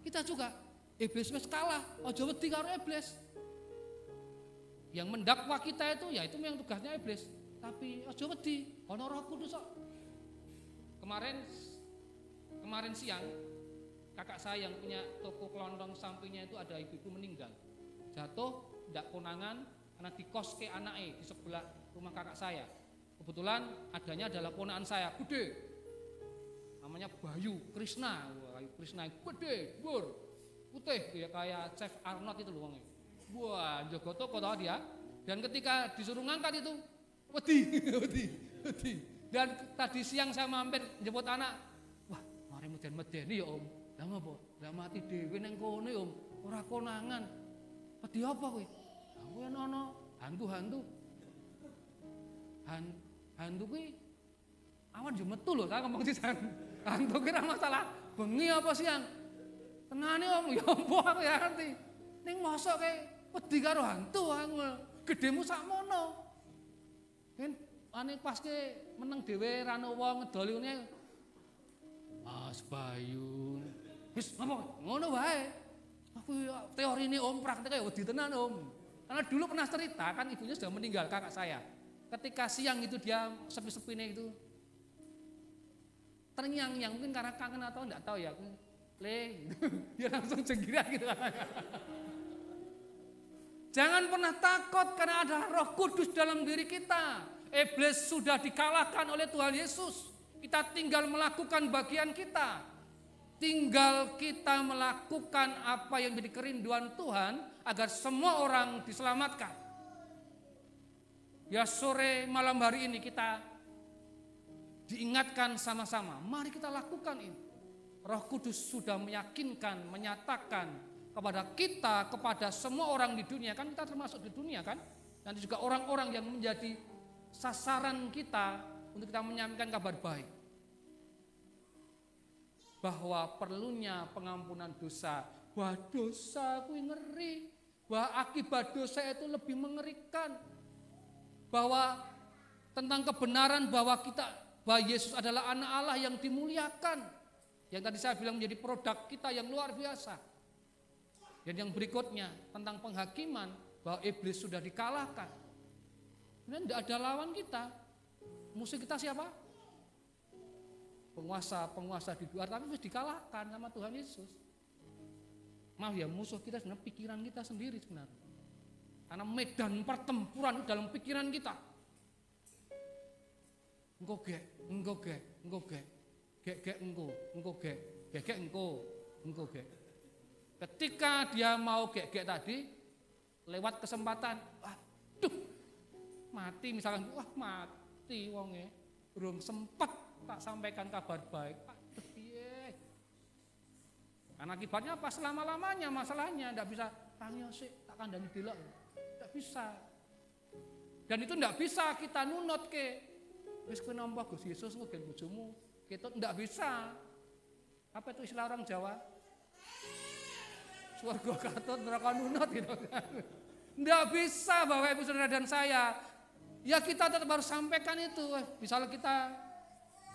Kita juga iblis wis kalah, aja wedi karo iblis. Yang mendakwa kita itu ya itu yang tugasnya iblis. Tapi aja wedi, ana Roh Kudus kok. Kemarin siang kakak saya yang punya toko kelontong sampingnya itu ada ibu-ibu meninggal. Jatuh ndak konangan karena dikoske anake di sebelah rumah kakak saya. Kebetulan adanya adalah ponakan saya, gede. Namanya Bayu Krishna. Wah, Krishna gede, bur. Putih ya kayak Chef Arnold itu loh wongnya. Wah, jaga toko tau dia. Dan ketika disuruh ngangkat itu, wedi. Dan tadi siang saya mampir jemput anak. Wah, mari meden-medeni ya Om. Lah ngopo? Lah mati dhewe ning kono ya Om. Ora konangan. Wedi apa kowe? Lah kowe ana hantu-hantu. Hantu kuwi awan yo metu lho, saya ngomong sisan. Hantu kira masalah bengi apa siang? Tenane Om, ya apa aku ya ngerti. Ning mosok kae wedi karo hantu angel. Gedemu sakmono. Kan ane pas ke meneng dhewe ranowo ngedoli ngene. Mas Bayu. Wis ngono wae. Aku teorine Om prakteke wedi tenan Om. Karena dulu pernah cerita, kan ibunya sudah meninggal, kakak saya. Ketika siang itu dia sepi-sepinya itu terngiang-ngiang, mungkin karena kangen atau enggak tahu ya. Dia langsung jenggiran gitu katanya. Jangan pernah takut karena ada Roh Kudus dalam diri kita. Iblis sudah dikalahkan oleh Tuhan Yesus. Kita tinggal melakukan bagian kita. Tinggal kita melakukan apa yang menjadi kerinduan Tuhan agar semua orang diselamatkan. Ya, sore malam hari ini kita diingatkan sama-sama, mari kita lakukan ini. Roh Kudus sudah meyakinkan, menyatakan kepada kita, kepada semua orang di dunia, kan kita termasuk di dunia kan, nanti juga orang-orang yang menjadi sasaran kita untuk kita menyampaikan kabar baik. Bahwa perlunya pengampunan dosa, bahwa dosa itu ngeri, bahwa akibat dosa itu lebih mengerikan, bahwa tentang kebenaran bahwa Yesus adalah anak Allah yang dimuliakan, yang tadi saya bilang menjadi produk kita yang luar biasa. Dan yang berikutnya tentang penghakiman, bahwa iblis sudah dikalahkan. Dan tidak ada lawan kita. Musuh kita siapa? Penguasa di luar, tapi harus dikalahkan sama Tuhan Yesus. Maaf ya, musuh kita sebenarnya pikiran kita sendiri sebenarnya. Karena medan pertempuran dalam pikiran kita. Engko gek. Ketika dia mau gek tadi, lewat kesempatan, aduh, mati misalkan, mati wonge, belum sempat tak sampaikan kabar baik. Aduh, piye. Karena akibatnya apa? Selama-lamanya masalahnya tidak bisa tanya sih, tak kandani delok. Tidak bisa. Dan itu tidak bisa kita nunut ke. Wis kowe nampa Gusti Yesus nggen bojomu, kita tidak bisa. Apa itu istilah orang Jawa? Swarga katut neraka nunut gitu kan. Tidak bisa Bapak Ibu Saudara dan saya. Ya kita tetap harus sampaikan itu. Misalnya kita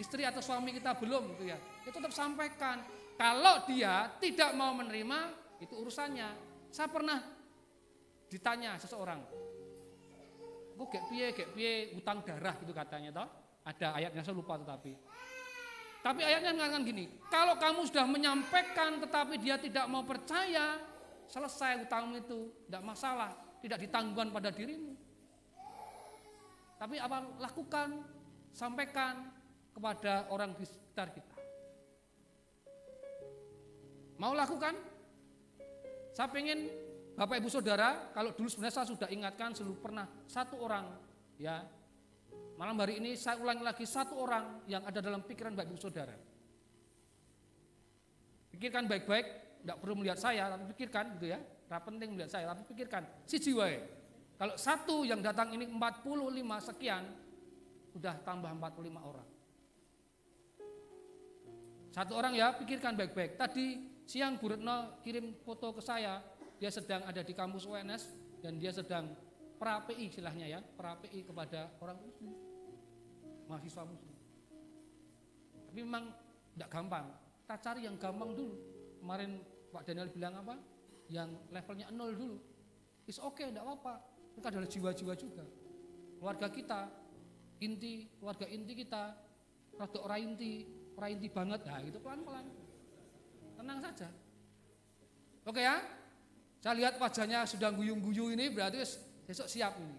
istri atau suami kita belum gitu ya. Itu tetap sampaikan. Kalau dia tidak mau menerima, itu urusannya. Saya pernah ditanya seseorang, kok gek piye utang darah gitu katanya toh. Ada ayatnya saya lupa tapi ayatnya mengatakan gini, kalau kamu sudah menyampaikan tetapi dia tidak mau percaya, selesai utangmu itu, tidak masalah, tidak ditanggungan pada dirimu. Tapi apa lakukan, sampaikan kepada orang di sekitar kita. Mau lakukan? Saya pengen Bapak Ibu Saudara, kalau dulu sebenarnya saya sudah ingatkan selalu pernah satu orang ya. Malam hari ini saya ulangi lagi, satu orang yang ada dalam pikiran Bapak Ibu Saudara. Pikirkan baik-baik, tidak perlu melihat saya, tapi pikirkan gitu ya. Tidak penting melihat saya, tapi pikirkan siji wae. Kalau satu yang datang ini 45 sekian, sudah tambah 45 orang. Satu orang ya, pikirkan baik-baik. Tadi siang Bu Retno kirim foto ke saya, dia sedang ada di kampus UNS dan dia sedang pra-PI istilahnya ya, pra-PI kepada orang muslim, mahasiswa muslim. Tapi memang tidak gampang, kita cari yang gampang dulu. Kemarin Pak Daniel bilang apa? Yang levelnya 0 dulu. It's okay, tidak apa-apa. Itu adalah jiwa-jiwa juga. Keluarga kita, keluarga inti kita, rada ora inti banget, nah itu pelan-pelan. Tenang saja. Oke ya? Saya lihat wajahnya sudah guyu-guyu ini berarti besok siap ini.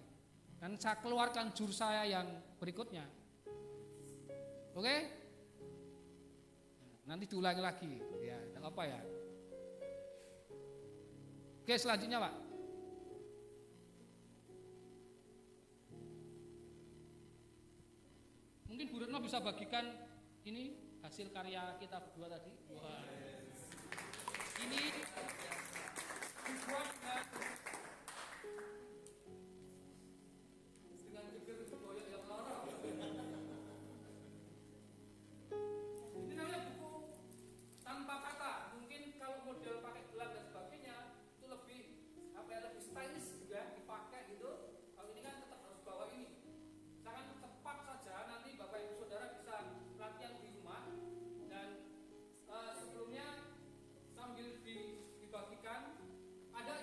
Dan saya keluarkan jur saya yang berikutnya. Oke? Nanti diulangi lagi. Ya, tidak apa ya. Oke, selanjutnya Pak. Mungkin Bu Retno bisa bagikan ini hasil karya kita berdua tadi. Wah. Ini dibuat dengan jegel boyok yang lorong. Ini namanya buku tanpa kata. Mungkin kalau model pakai gelang dan sebagainya itu lebih lebih stylish juga dipakai gitu. Kalau ini kan tetap harus bawa ini. Sangat tepat saja nanti Bapak Ibu Saudara bisa latihan di rumah dan sebelumnya sambil dibagikan ada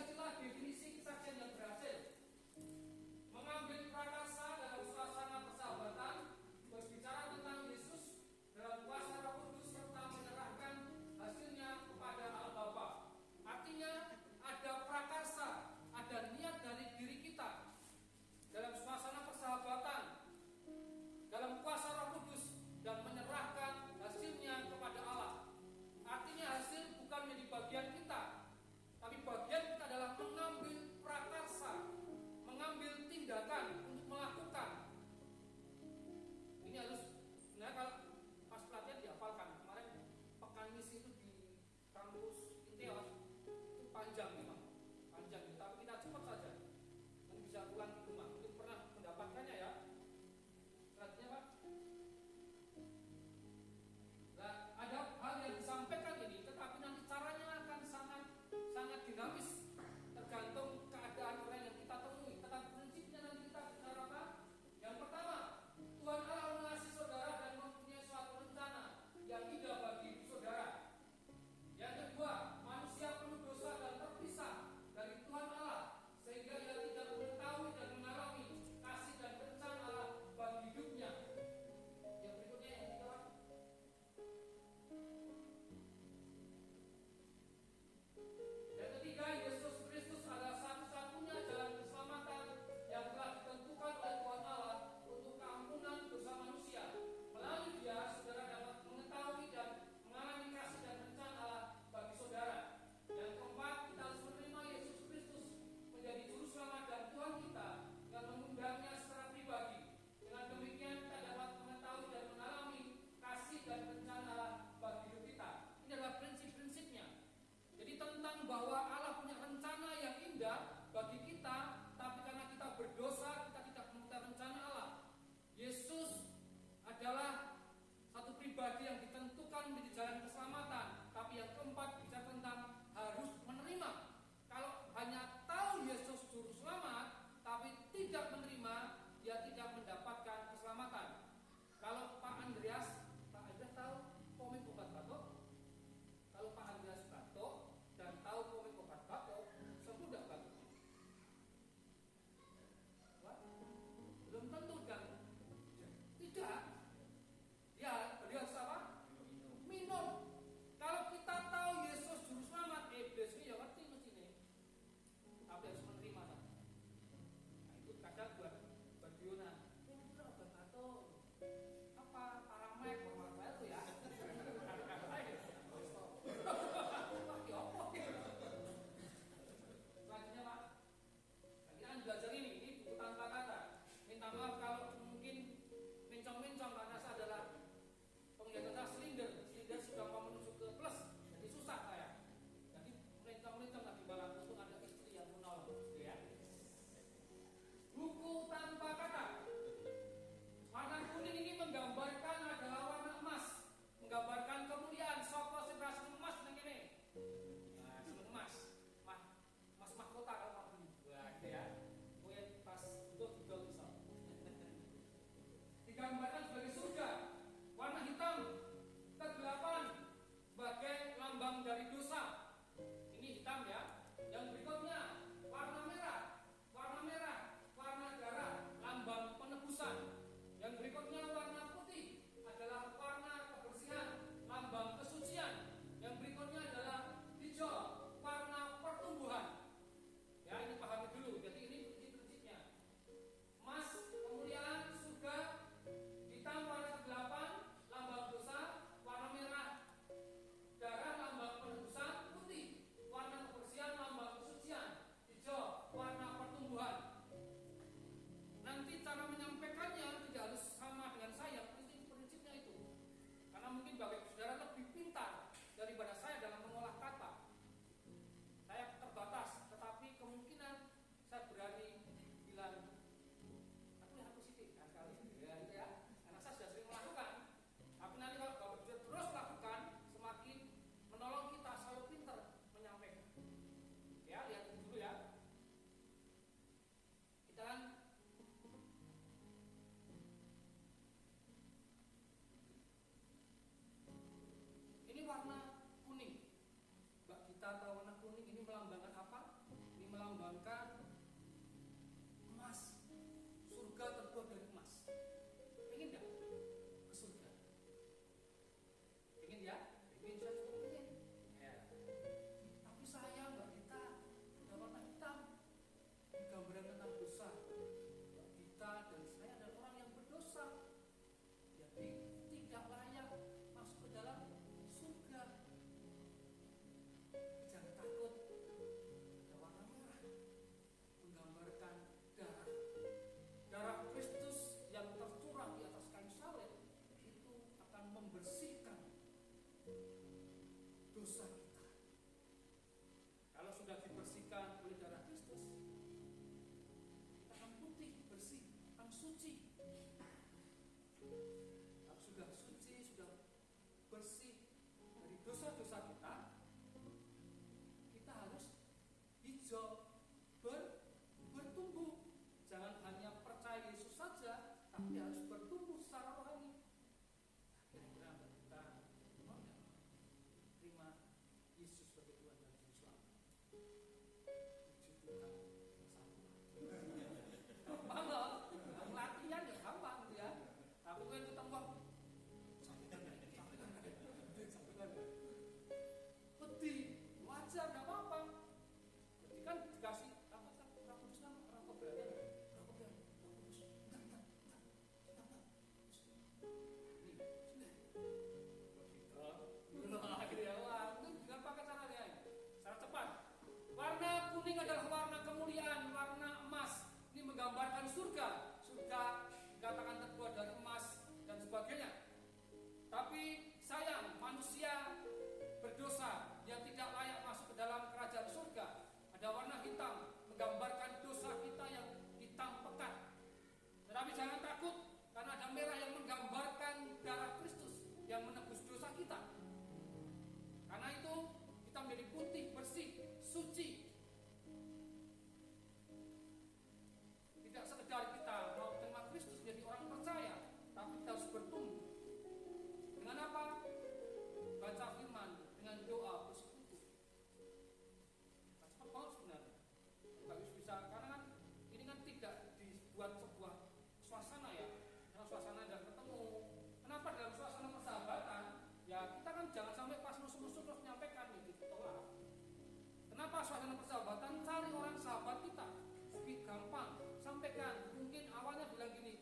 dosa-dosa kita, kita harus hijau, bertumbuh. Jangan hanya percaya Yesus saja, tapi harus bertumbuh secara rohani. Kira-kira kita mau nggak terima Yesus sebagai Tuhan dan Juru Selamat? Puji Tuhan, gampang loh, latihan ya gampang gitu ya. Tapi kan ketemu pedih, wajar, nggak apa-apa. Jadi kan dikasih apa kan Roh Kudus kan orang keberanian, Roh Kudus, secara cepat. Warna kuning adalah warna kemuliaan, warna emas. Ini menggambarkan surga. Surga dikatakan terbuat dari emas dan sebagainya. Tapi sayang, manusia berdosa yang tidak layak masuk ke dalam kerajaan surga. Ada warna hitam, menggambarkan dosa kita yang hitam pekat. Tetapi jangan takut, karena ada merah yang menggambarkan darah Kristus yang menebus dosa kita. Karena itu kita menjadi putih, bersih, suci. Tidak sekedar kita mau menerima Kristus menjadi orang percaya, tapi kita harus bertumbuh. Dengan apa? Baca firman, dengan doa, bersekutu. Cepat banget sebenarnya. Nggak bisa, karena kan ini kan tidak dibuat sebuah suasana ya. Dalam suasana dan ketemu. Kenapa dalam suasana persahabatan? Ya kita kan jangan sampai pas musuh-musuh terus nyampaikan gitu, tolak. Kenapa suasana persahabatan? Cari orang sahabat kita lebih gampang. Sampaikan. Mungkin awalnya bilang gini,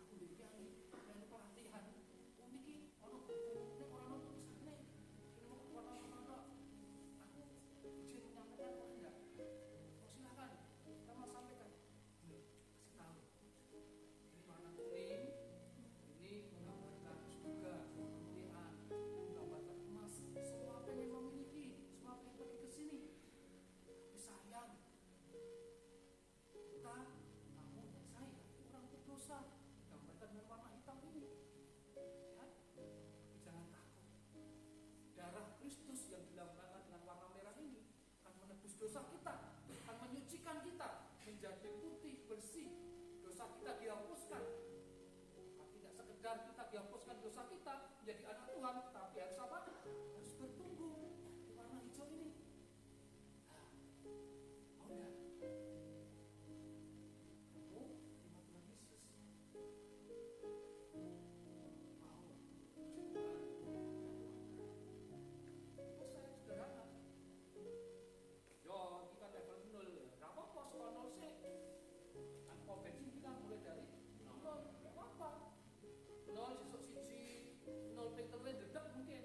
aku demikian nih, dan perhatian. Ini orang nonton sana. Ini mau aku izin menyampaikan apa enggak? Oh, silakan. Kita mau sampaikan. Kasih tahu. Ini warna kuning. Ini menggambarkan surga, kemuliaan, menggambarkan emas. Semua pengen memiliki, semua pengen pergi ke sini. Tapi sayang, kita, kamu dan saya, orang berdosa, gambarkan dengan warna hitam ini. Ya, jangan takut. Darah Kristus yang dilambangkan dengan warna merah ini akan menebus dosa kita, akan menyucikan kita menjadi putih bersih. Dosa kita dihapuskan. Tidak sekedar kita dihapuskan dosa kita menjadi anak Tuhan, tapi harus apa? Harus bertumbuh di warna hijau ini. Mau nggak? Kamu terima Tuhan Yesus? Mau? Puji Tuhan. Oh, saya sederhana. Yo, kita level 0 ya. Gak apa-apa, sekolah 0 sih. Kan pom bensin kita mulai dari 0, gak apa-apa. 0 sesuk siji, 0 pinternya dedek mungkin.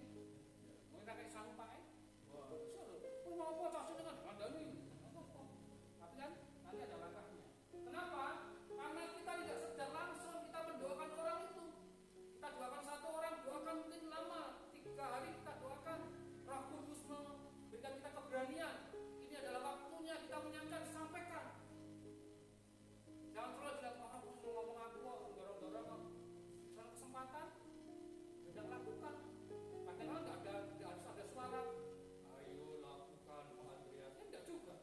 Mungkin kayak sampai. Wah, bisa loh. Oh, mau apa cacing dengan kandani? Apa-apa. Tapi kan nanti ada langkahnya. Kenapa? Karena kita tidak sedang langsung kita mendoakan orang itu. Kita doakan satu orang, doakan mungkin lama. 3 hari kita doakan. Roh Kudus memberikan kita keberanian. Ini adalah waktunya kita menyanyikan, sampaikan. Jangan terlalu bilang, oh aku mau ngomong aku, dorong-dorong. Misalnya kesempatan, tidak lakukan. Padahal tidak harus ada suara. Ayo lakukan, Pak Andreas. Ya tidak juga.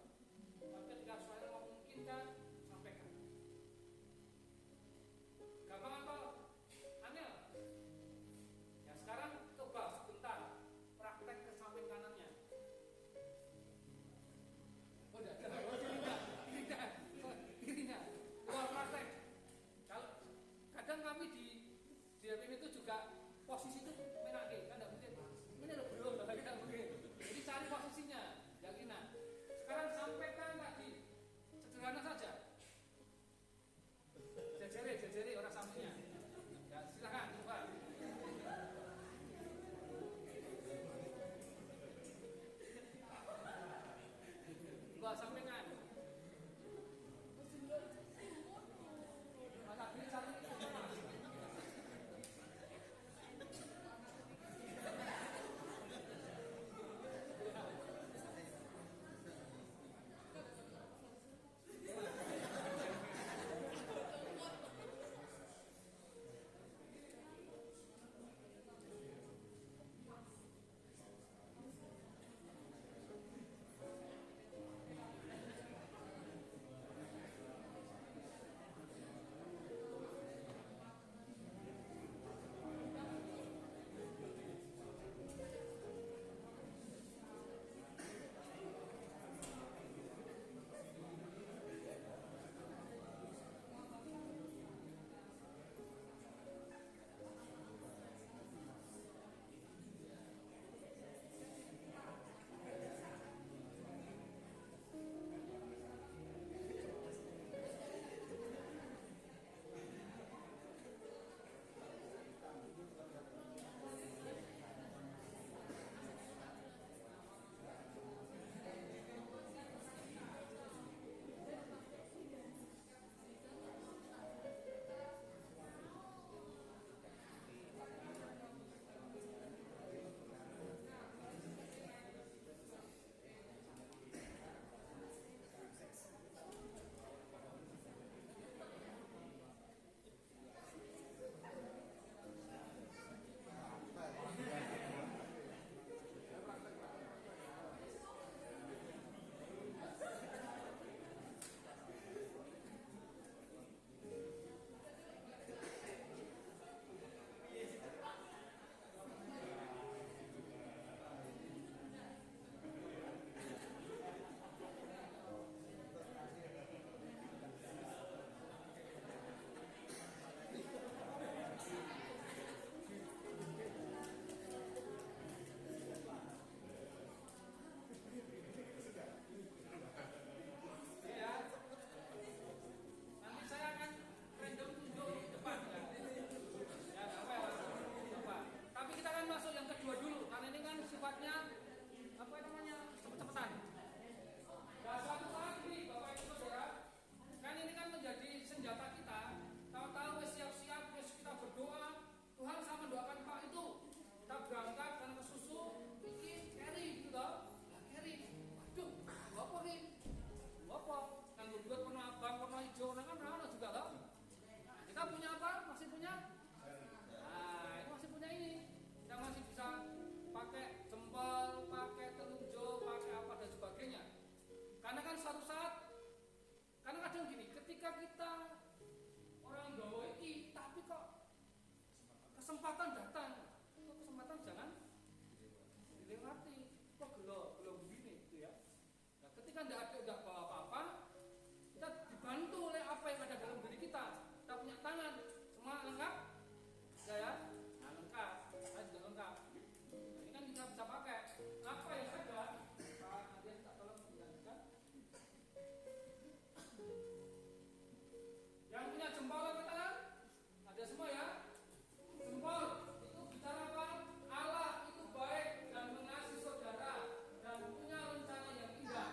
Tapi ketika suara memungkinkan, sampaikan. Gampang atau aneh? Ya sekarang coba sebentar praktek ke samping kanannya. Oh tidak, kirinya. Wah praktek. Kalau kadang kami di DPM itu juga posisi itu menake, kan tidak mungkin. Ini ada belum, tapi tidak mungkin. Jadi cari posisinya, yakinan. Sekarang sampaikan tadi, sederhana saja. Jejeri orang sampingnya. Ya silakan, coba. Coba sampaikan. Masa kiri cari. kesempatan datang, itu kesempatan jangan dilewati. Kok gelo begini gitu ya. Nah, ketika tidak bawa apa-apa, kita dibantu oleh apa yang ada dalam diri kita. Kita punya tangan, semua lengkap, ya? Nah, lengkap, saya juga lengkap. Nah, ini kan kita bisa pakai apa yang ada. Pak Nadia tak tolong dilanjutkan. Yang punya jempol apa tangan? Ada semua ya? Jempol itu bicara apa? Allah itu baik dan mengasihi saudara dan punya rencana yang indah.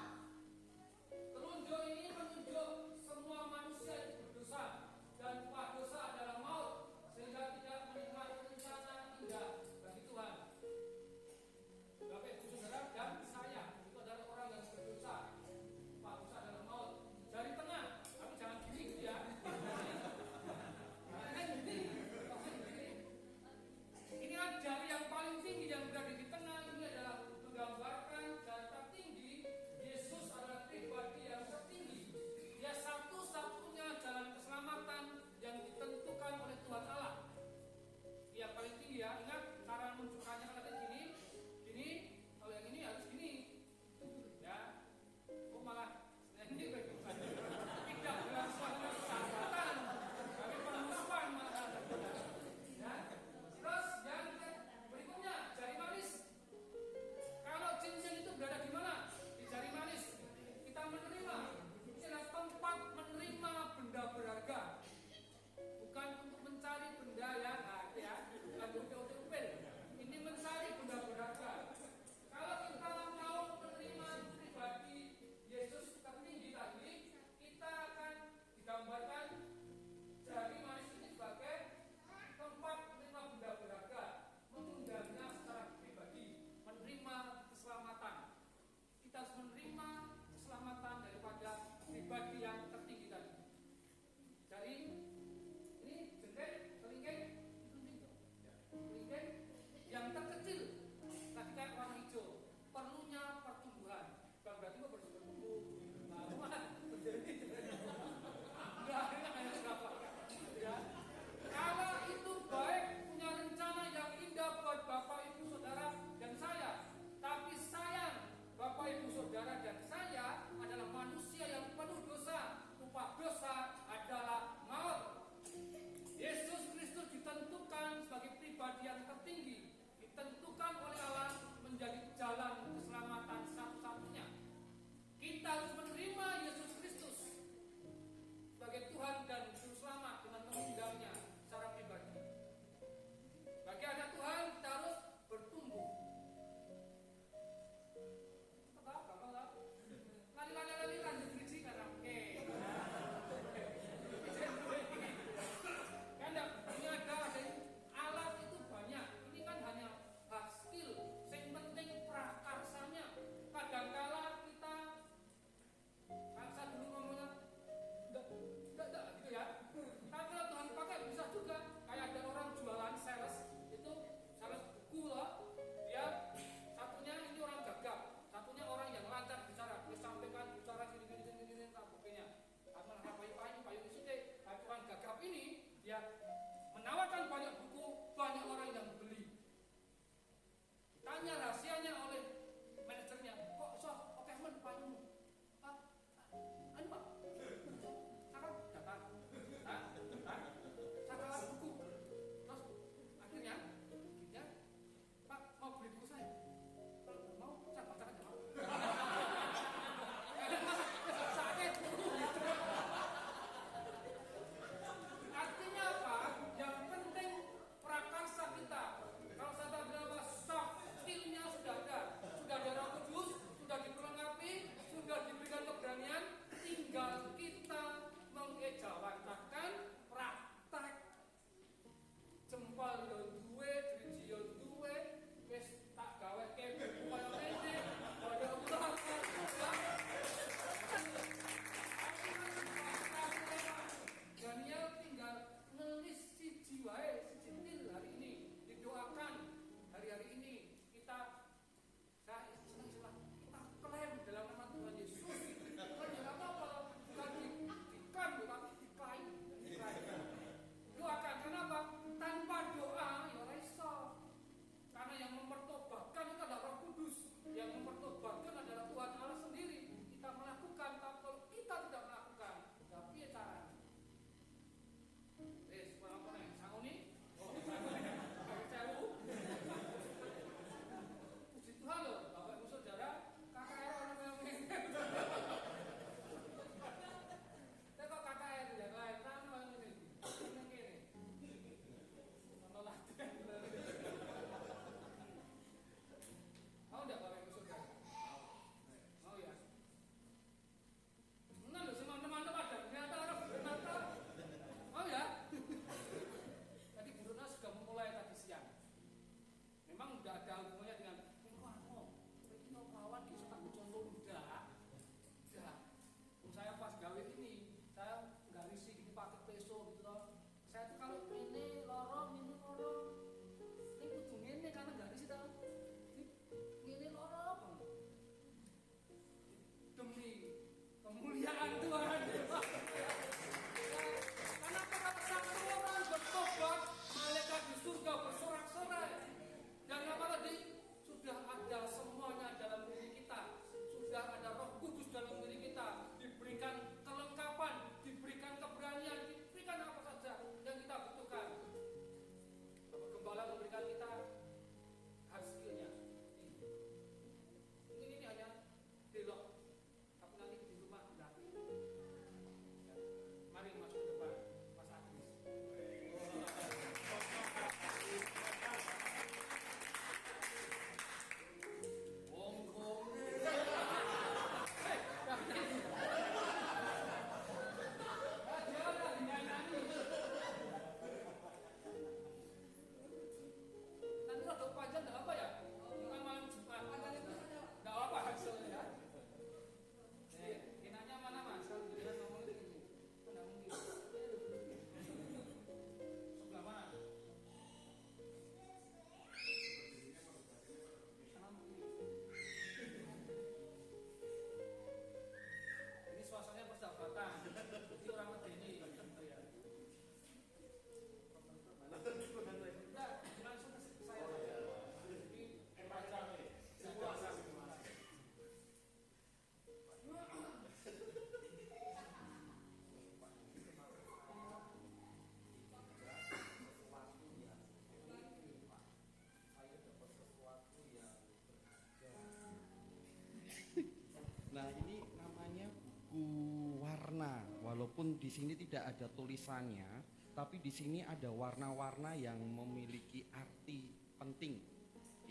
meskipun di sini tidak ada tulisannya, tapi di sini ada warna-warna yang memiliki arti penting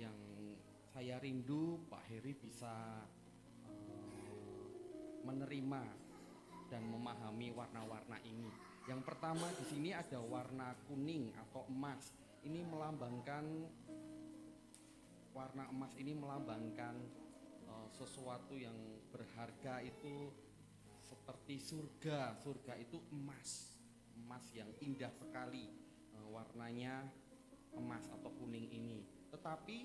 yang saya rindu Pak Heri bisa menerima dan memahami warna-warna ini. Yang pertama di sini ada warna kuning atau emas. Ini melambangkan warna emas ini melambangkan sesuatu yang berharga itu seperti surga. Surga itu emas, emas yang indah sekali, warnanya emas atau kuning ini. Tetapi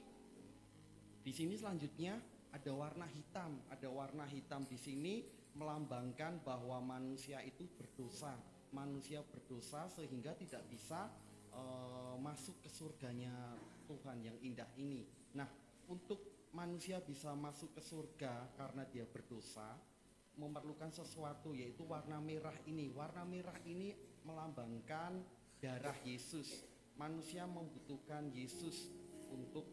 di sini selanjutnya ada warna hitam. Ada warna hitam di sini melambangkan bahwa manusia itu berdosa. Manusia berdosa sehingga tidak bisa masuk ke surganya Tuhan yang indah ini. Nah, untuk manusia bisa masuk ke surga karena dia berdosa, memerlukan sesuatu, yaitu warna merah ini. Warna merah ini melambangkan darah Yesus. Manusia membutuhkan Yesus untuk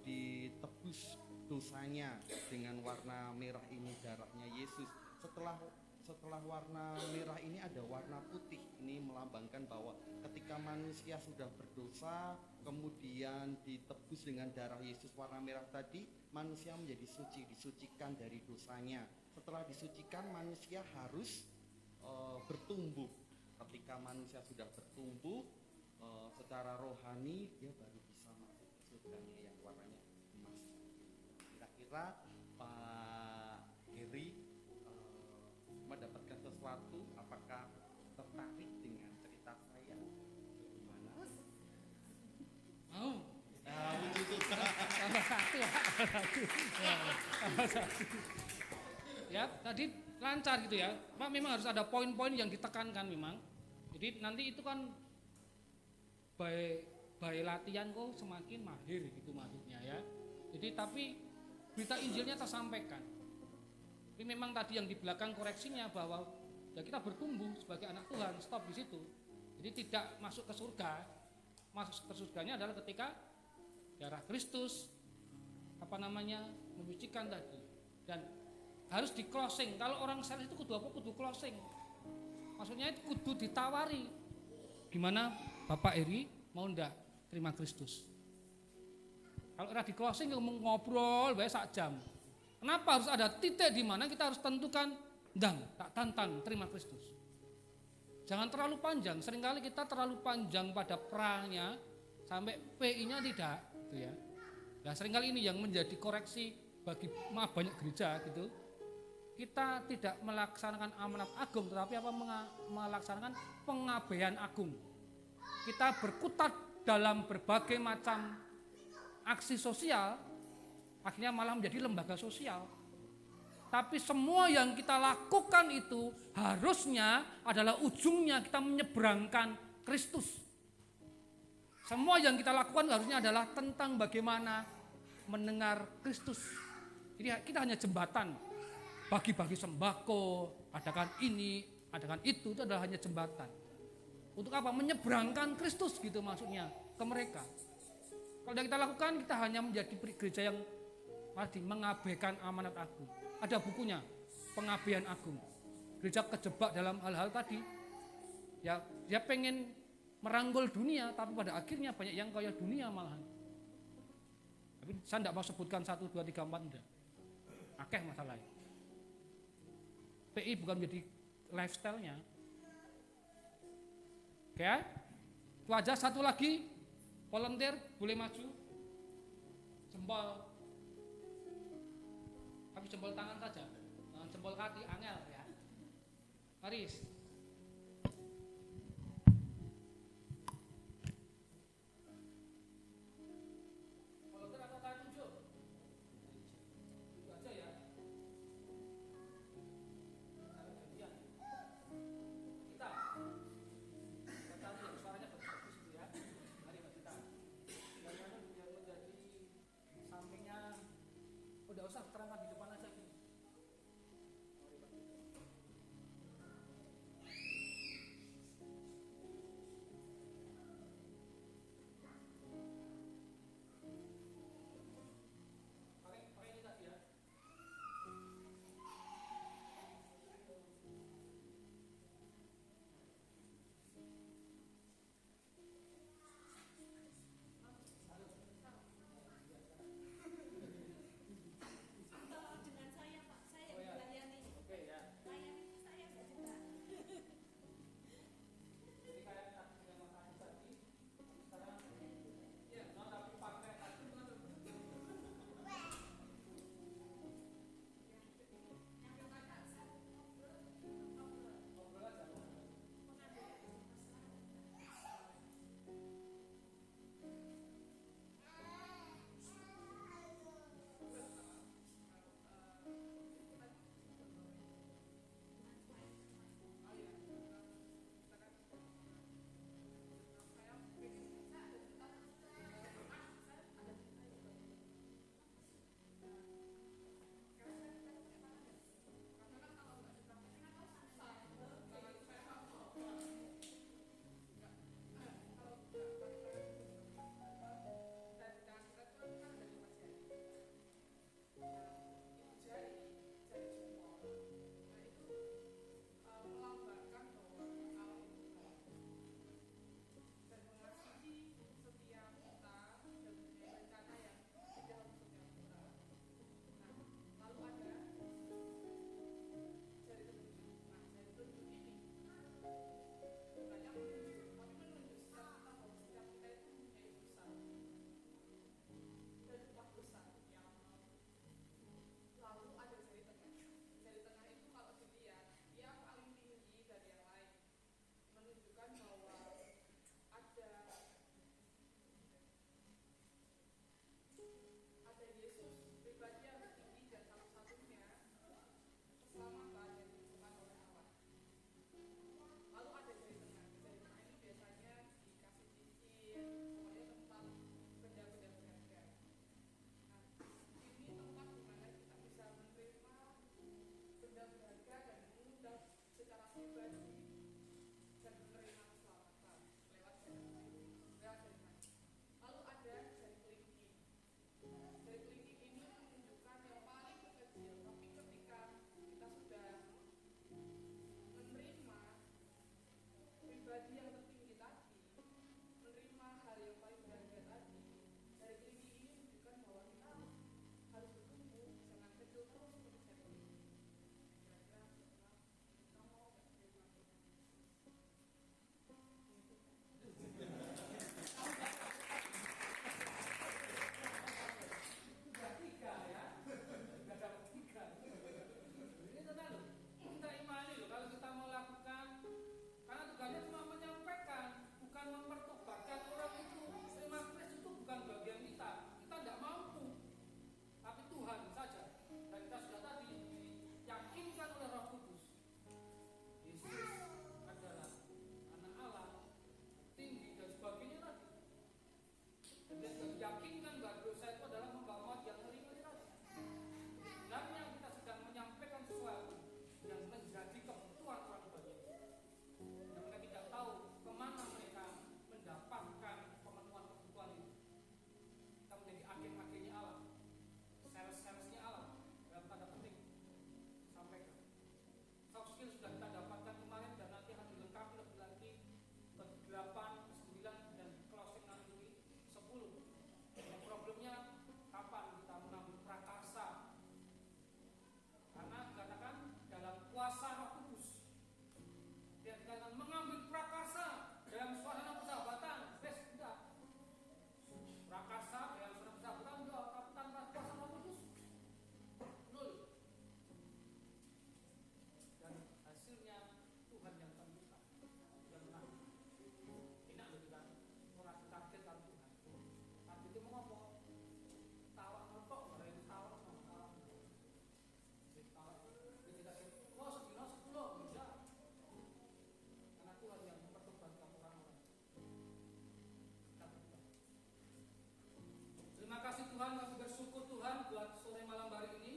ditebus dosanya dengan warna merah ini, darahnya Yesus. Setelah warna merah ini ada warna putih. Ini melambangkan bahwa ketika manusia sudah berdosa kemudian ditebus dengan darah Yesus warna merah tadi, manusia menjadi suci, disucikan dari dosanya. Setelah disucikan, manusia harus bertumbuh. Ketika manusia sudah bertumbuh secara rohani, dia baru bisa masuk ke surganya yang warnanya emas. Kira-kira Pak Heri mendapatkan sesuatu, apakah tertarik dengan cerita saya? Gimana? Mau? Ya, tadi lancar gitu ya. Pak, memang harus ada poin-poin yang ditekankan memang. Jadi nanti itu kan by latihan kok semakin mahir gitu maksudnya ya. Jadi tapi berita Injilnya tersampaikan. Tapi memang tadi yang di belakang koreksinya bahwa ya kita bertumbuh sebagai anak Tuhan, stop di situ. Jadi tidak masuk ke surga. Masuk ke surganya adalah ketika darah Kristus menyucikan tadi. Dan harus di closing. Kalau orang sales itu kudu apa? Kudu closing. Maksudnya itu kudu ditawari. Gimana Bapak Eri mau ndak terima Kristus? Kalau udah di closing ngobrol bae sak jam. Kenapa harus ada titik di mana kita harus tentukan, ndang, tak tantang terima Kristus. Jangan terlalu panjang. Seringkali kita terlalu panjang pada pra-nya sampai PI-nya tidak, gitu ya. Nah, seringkali ini yang menjadi koreksi bagi banyak gereja gitu. Kita tidak melaksanakan amanat agung, tetapi melaksanakan pengabaian agung. Kita berkutat dalam berbagai macam aksi sosial, akhirnya malah menjadi lembaga sosial. Tapi semua yang kita lakukan itu harusnya adalah ujungnya kita menyeberangkan Kristus. Semua yang kita lakukan harusnya adalah tentang bagaimana mendengar Kristus. Jadi kita hanya jembatan. Bagi-bagi sembako, adakan ini, adakan itu adalah hanya jembatan. Untuk apa? Menyeberangkan Kristus gitu maksudnya ke mereka. Kalau yang kita lakukan, kita hanya menjadi gereja yang mengabaikan amanat agung. Ada bukunya, Pengabaian Agung. Gereja kejebak dalam hal-hal tadi. Ya, dia pengen merangkul dunia, tapi pada akhirnya banyak yang kaya dunia malahan. Tapi saya tidak mau sebutkan 1, 2, 3, 4 enggak. Akeh masalahnya. PI bukan menjadi lifestyle-nya. Oke, itu aja. Satu lagi, volunteer boleh maju. Jempol, tapi jempol tangan saja, jangan jempol kaki, angel ya. Maris. Volunteer atau tangan tunjuk? Itu aja ya. Udah usah terangkan di depan aja gini. Ini tenang loh, kita imani loh kalau kita mau lakukan, karena tugasnya cuma menyampaikan, bukan mempertobatkan orang itu. Terima kasih itu bukan bagian kita tidak mampu, tapi Tuhan saja. Dan kita sudah tadi diyakinkan oleh Roh Kudus, Yesus adalah anak Allah, tinggi dan sebagainya tadi. Dan dia sudah diyakinkan bahwa dosa itu adalah membawa maut yang ngeri-ngeri tadi. Sebenarnya kita sedang menyampaikan sesuatu yang menjadi kebutuhan orang banyak. Dan mereka tidak tahu kemana mereka mendapatkan pemenuhan kebutuhan itu. Kita menjadi agen-agennya Allah, sales-salesnya Allah dalam tanda petik. Sampaikan. Soft skill sudah kita dapatkan kemarin dan nanti akan dilengkapi lebih lagi ke 8, ke 9 dan closing nanti 10. Dan problemnya kapan kita mengambil prakarsa? Karena dikatakan dalam kuasa Roh Kudus. Dia dikatakan mengambil prakarsa dalam suasana persahabatan. Tidak. Prakarsa dalam suasana persahabatan enggak, tapi tanpa kuasa Roh Kudus. Nol. Dan hasilnya Tuhan yang tentukan. Yang menang. Tidak loh kita orang targetkan Tuhan. Tapi itu mau ngomong tawa ngetok, ada itu tawa sama tawa. Karena Tuhan yang mempertobatkan orang-orang. Terima kasih Tuhan, kami bersyukur Tuhan buat sore malam hari ini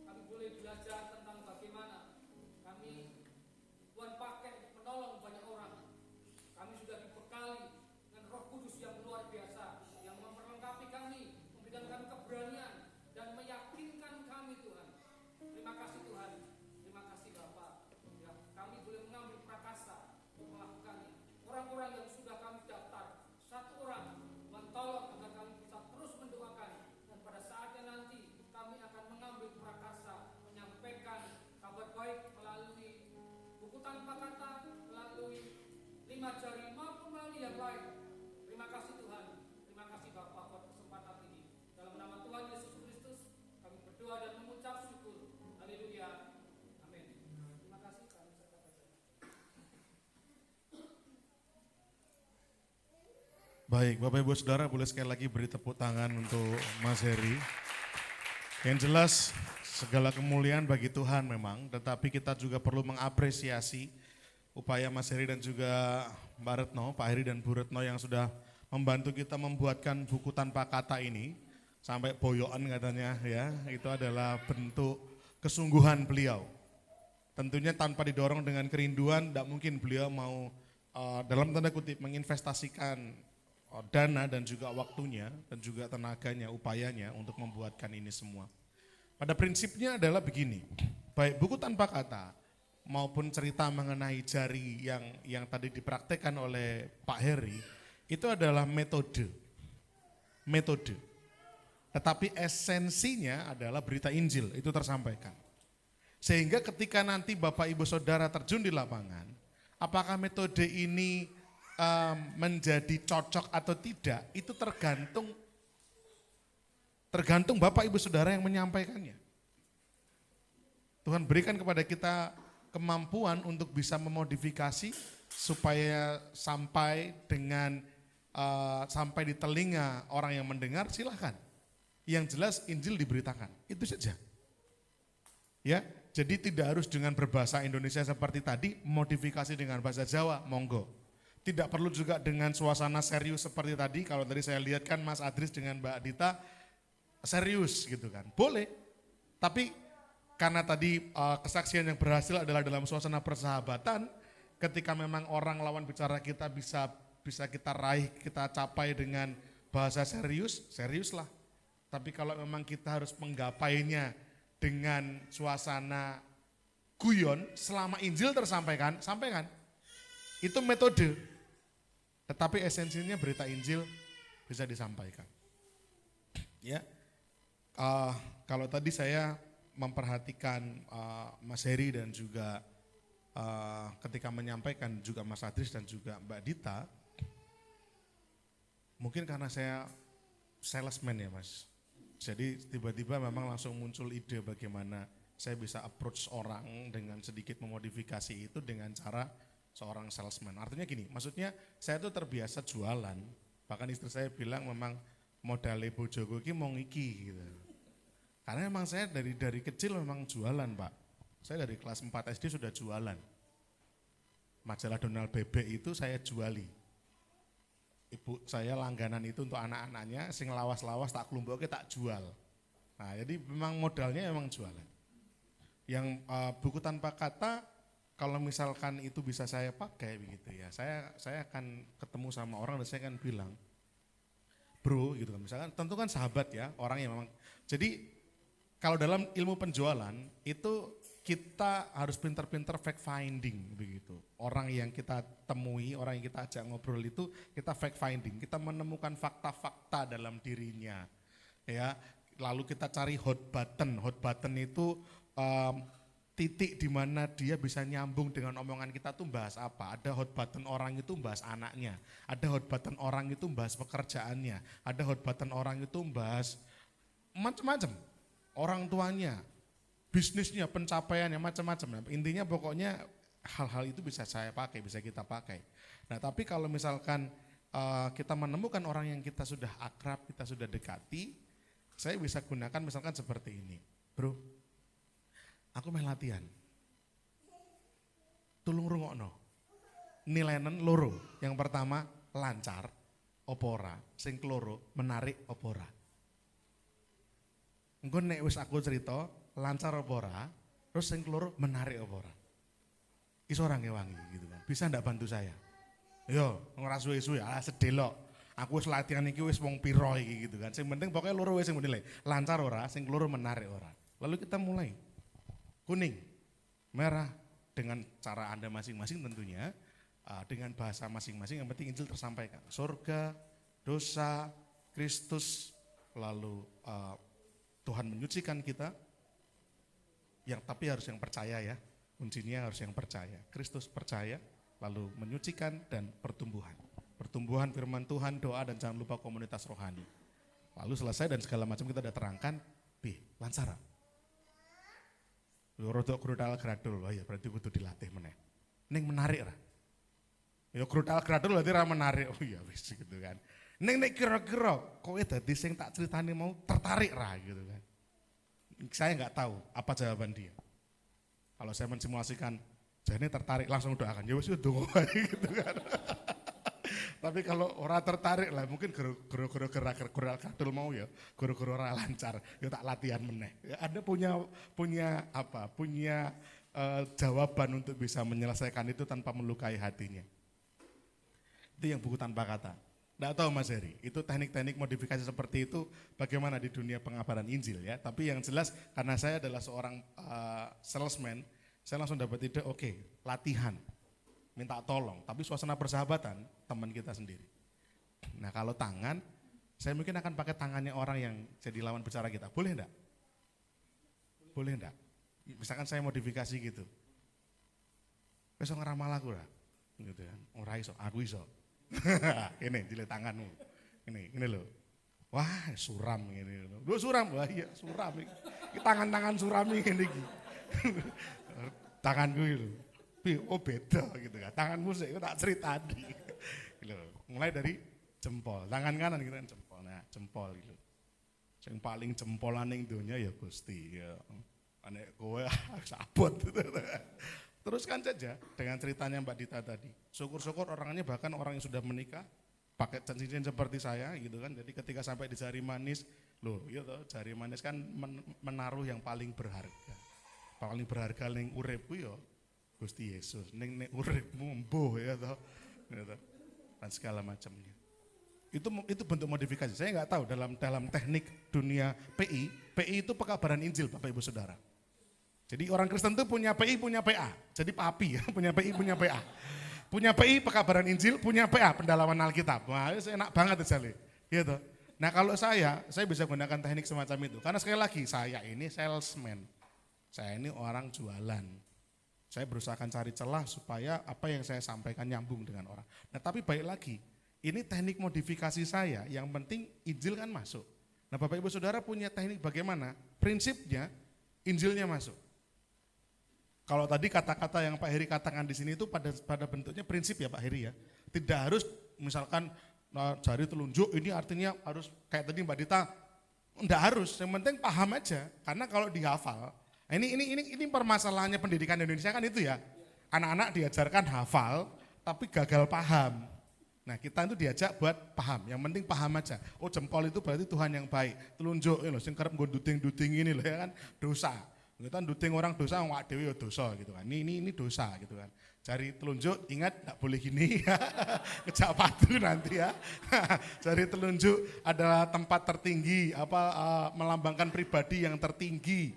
kami boleh belajar tentang bagaimana kami Tuhan pakai untuk menolong banyak orang. Kami sudah dibekali dengan Roh Kudus yang luar biasa, yang memperlengkapi kami, memberikan kami keberanian dan meyakinkan kami Tuhan. Terima kasih Tuhan, terima kasih Bapak. Ya, kami boleh mengambil prakarsa untuk melakukannya. Orang-orang yang sudah kami daftar, satu orang mentolong agar kami bisa terus mendoakan. Dan pada saatnya nanti kami akan mengambil prakarsa, menyampaikan kabar baik melalui buku tanpa kata, melalui 5 jari maupun melalui yang lain. Terima kasih Tuhan, terima kasih Bapak buat kesempatan ini. Dalam nama Tuhan Yesus Kristus kami berdoa dan mengucap syukur. Haleluya. Amin. Terima kasih kami sertakan. Baik, Bapak Ibu Saudara boleh sekali lagi beri tepuk tangan untuk Mas Heri. Yang jelas segala kemuliaan bagi Tuhan memang, tetapi kita juga perlu mengapresiasi upaya Mas Heri dan juga Mbak Retno, Pak Heri dan Bu Retno yang sudah membantu kita membuatkan buku tanpa kata ini. Sampai boyoan katanya ya, itu adalah bentuk kesungguhan beliau. Tentunya tanpa didorong dengan kerinduan, tidak mungkin beliau mau dalam tanda kutip menginvestasikan dana dan juga waktunya dan juga tenaganya, upayanya untuk membuatkan ini semua. Pada prinsipnya adalah begini, baik buku tanpa kata maupun cerita mengenai jari yang tadi dipraktekkan oleh Pak Heri, itu adalah metode. Tetapi esensinya adalah berita Injil, itu tersampaikan. Sehingga ketika nanti Bapak Ibu Saudara terjun di lapangan, apakah metode ini menjadi cocok atau tidak, itu tergantung Bapak Ibu Saudara yang menyampaikannya. Tuhan berikan kepada kita kemampuan untuk bisa memodifikasi supaya sampai di telinga orang yang mendengar, silahkan. Yang jelas Injil diberitakan, itu saja. Ya, jadi tidak harus dengan berbahasa Indonesia seperti tadi, modifikasi dengan bahasa Jawa, monggo. Tidak perlu juga dengan suasana serius seperti tadi, kalau tadi saya lihat kan Mas Adris dengan Mbak Adita serius gitu kan, boleh. Tapi karena tadi kesaksian yang berhasil adalah dalam suasana persahabatan, ketika memang orang lawan bicara kita bisa kita raih, kita capai dengan bahasa serius, seriuslah. Tapi kalau memang kita harus menggapainya dengan suasana guyon, selama Injil tersampaikan, sampaikan. Itu metode. Tetapi esensinya berita Injil bisa disampaikan. Ya, kalau tadi saya memperhatikan Mas Heri dan juga ketika menyampaikan juga Mas Adris dan juga Mbak Dita, mungkin karena saya salesman ya Mas. Jadi tiba-tiba memang langsung muncul ide bagaimana saya bisa approach orang dengan sedikit memodifikasi itu dengan cara seorang salesman. Artinya gini, maksudnya saya tuh terbiasa jualan, bahkan istri saya bilang memang modalnya bojoku iki mau ngiki gitu. Karena memang saya dari kecil memang jualan Pak. Saya dari kelas 4 SD sudah jualan. Majalah Donald Bebek itu saya juali. Ibu saya langganan itu untuk anak-anaknya, sing lawas-lawas tak kelompoknya tak jual. Nah jadi memang modalnya memang jualan. Yang buku tanpa kata, kalau misalkan itu bisa saya pakai begitu ya, saya akan ketemu sama orang dan saya akan bilang, bro gitu kan, misalkan tentu kan sahabat ya, orang yang memang, jadi kalau dalam ilmu penjualan itu kita harus pinter-pinter fact finding begitu. Orang yang kita temui, orang yang kita ajak ngobrol itu kita fact finding, kita menemukan fakta-fakta dalam dirinya. Ya, lalu kita cari hot button. Hot button itu titik di mana dia bisa nyambung dengan omongan kita tuh bahas apa. Ada hot button orang itu bahas anaknya, ada hot button orang itu bahas pekerjaannya, ada hot button orang itu bahas macam-macam, orang tuanya, bisnisnya, pencapaiannya, macam-macam. Intinya pokoknya hal-hal itu bisa saya pakai, bisa kita pakai. Nah tapi kalau misalkan kita menemukan orang yang kita sudah akrab, kita sudah dekati, saya bisa gunakan misalkan seperti ini. Bro, aku main latihan. Tulung rungokno. Nilainan loro. Yang pertama lancar, opora. Sing keloro menarik opora. Engko nek wis aku cerita lancar opora, terus sing keloro menarik opora. Iso ora ngewangi gitu kan. Bisa ndak bantu saya? Yo, ora suwe-suwe, sedelok. Aku wis latihan iki wis wong piro iki gitu kan. Sing penting pokoknya loro wis sing menilai. Lancar ora, sing keloro menarik ora. Lalu kita mulai. Kuning, merah, dengan cara Anda masing-masing tentunya, dengan bahasa masing-masing, yang penting Injil tersampaikan. Surga, dosa, Kristus, lalu Tuhan menyucikan kita, tapi harus yang percaya ya, kuncinya harus yang percaya. Kristus percaya, lalu menyucikan dan pertumbuhan. Pertumbuhan firman Tuhan, doa, dan jangan lupa komunitas rohani. Lalu selesai dan segala macam kita udah terangkan, lancar. Rodok grudal gradul, wah ya berarti kudu dilatih meneh. Ning menarik ra. Ya grudal gradul berarti ra menarik. Oh iya wis gitu kan. Ning nek kira-kira kowe dadi sing tak ceritani mau tertarik ra gitu kan. Saya nggak tahu apa jawaban dia. Kalau saya mensimulasikan jane tertarik langsung doakan. Ya wis dongo gitu kan. Tapi kalau orang tertarik lah mungkin guru-guru gerak kadul mau ya, guru-guru ora lancar, ya tak latihan meneh. Ya, Anda punya jawaban untuk bisa menyelesaikan itu tanpa melukai hatinya. Itu yang buku tanpa kata. Nggak tahu Mas Heri, itu teknik-teknik modifikasi seperti itu bagaimana di dunia pengabaran Injil ya. Tapi yang jelas karena saya adalah seorang salesman, saya langsung dapat ide, oke, latihan. Minta tolong, tapi suasana persahabatan teman kita sendiri. Nah kalau tangan, saya mungkin akan pakai tangannya orang yang jadi lawan bicara kita. Boleh enggak? Boleh enggak? Misalkan saya modifikasi gitu. Besok ngeramal aku lah. Gitu kan. Ora iso, aku iso. Ini jilid tanganmu. Ini loh. Wah, suram ini. Lu suram, wah iya suram. Ini tangan-tangan suram ini. Tanganku itu. Oh beda gitu kan, tanganmu sih, tak cerita tadi. Gitu. Mulai dari jempol, tangan kanan gitu kan jempol, nah jempol gitu. Yang paling jempolan ning donya ya Gusti ya. Anek kowe sabot gitu. Teruskan saja dengan ceritanya Mbak Dita tadi. Syukur-syukur orangnya bahkan orang yang sudah menikah pakai cincin seperti saya gitu kan. Jadi ketika sampai di jari manis, loh iya toh jari manis kan menaruh yang paling berharga. Paling berharga ning uripku ya Gusti Yesus, ning uripmu mbuh ya toh, gitu. Dan segala macamnya. Itu bentuk modifikasi. Saya nggak tahu dalam teknik dunia PI itu pekabaran Injil Bapak Ibu Saudara. Jadi orang Kristen itu punya PI, punya PA. Jadi papi ya, punya PI, punya PA. punya PI pekabaran Injil, punya PA pendalaman Alkitab. Wah, itu enak banget aja gitu. Nah kalau saya bisa gunakan teknik semacam itu. Karena sekali lagi saya ini salesman, saya ini orang jualan. Saya berusaha cari celah supaya apa yang saya sampaikan nyambung dengan orang. Nah tapi baik lagi, ini teknik modifikasi saya, yang penting Injil kan masuk. Nah Bapak Ibu Saudara punya teknik bagaimana? Prinsipnya Injilnya masuk. Kalau tadi kata-kata yang Pak Heri katakan di sini itu pada bentuknya prinsip ya Pak Heri ya. Tidak harus misalkan jari telunjuk ini artinya harus kayak tadi Mbak Dita, enggak harus, yang penting paham aja. Karena kalau dihafal, ini permasalahannya pendidikan Indonesia kan itu ya. Anak-anak diajarkan hafal tapi gagal paham. Nah kita itu diajak buat paham, yang penting paham aja. Oh jempol itu berarti Tuhan yang baik. Telunjuk ini loh, sing kerep nggo duting-duting ini loh ya kan, dosa. Kita duting orang dosa, wak dewi ya dosa gitu kan. Ini dosa gitu kan. Jari telunjuk, ingat enggak boleh gini, kejak patu nanti ya. Jari telunjuk adalah tempat tertinggi, melambangkan pribadi yang tertinggi.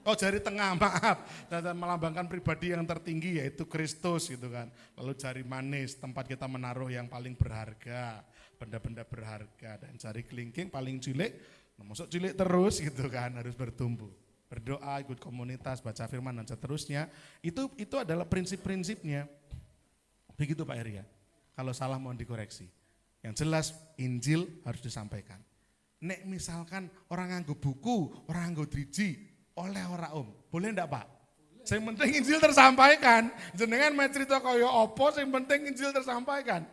Oh jari tengah, maaf, melambangkan pribadi yang tertinggi yaitu Kristus gitu kan. Lalu jari manis, tempat kita menaruh yang paling berharga, benda-benda berharga. Dan jari kelingking paling cilik, masuk cilik terus gitu kan, harus bertumbuh. Berdoa, ikut komunitas, baca firman dan seterusnya. Itu adalah prinsip-prinsipnya. Begitu Pak Heri ya. Kalau salah mohon dikoreksi. Yang jelas Injil harus disampaikan. Nek misalkan orang nganggo buku, orang nganggo driji, oleh ora boleh enggak Pak? Yang penting Injil tersampaikan. Jenengan main cerita kaya apa, yang penting Injil tersampaikan.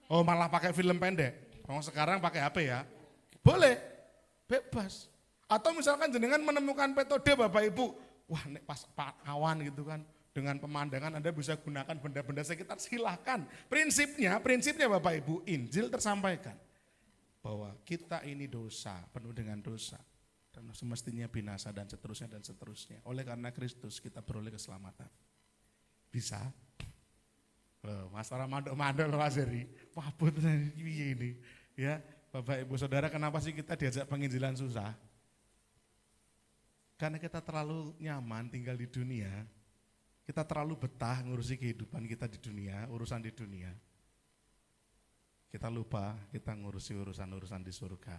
Oh malah pakai film pendek. Sekarang pakai HP ya. Boleh, bebas. Atau misalkan jenengan menemukan metode Bapak Ibu, wah nek pas awan gitu kan, dengan pemandangan Anda bisa gunakan benda-benda sekitar, silahkan. Prinsipnya Bapak Ibu, Injil tersampaikan. Bahwa kita ini dosa, penuh dengan dosa. Dan semestinya binasa dan seterusnya. Oleh karena Kristus kita beroleh keselamatan. Bisa? Mas orang mandok-mandok loh Mas Heri. Wah betul ini. Ya, Bapak Ibu Saudara, kenapa sih kita diajak penginjilan susah? Karena kita terlalu nyaman tinggal di dunia, kita terlalu betah ngurusi kehidupan kita di dunia, urusan di dunia. Kita lupa kita ngurusi urusan-urusan di surga.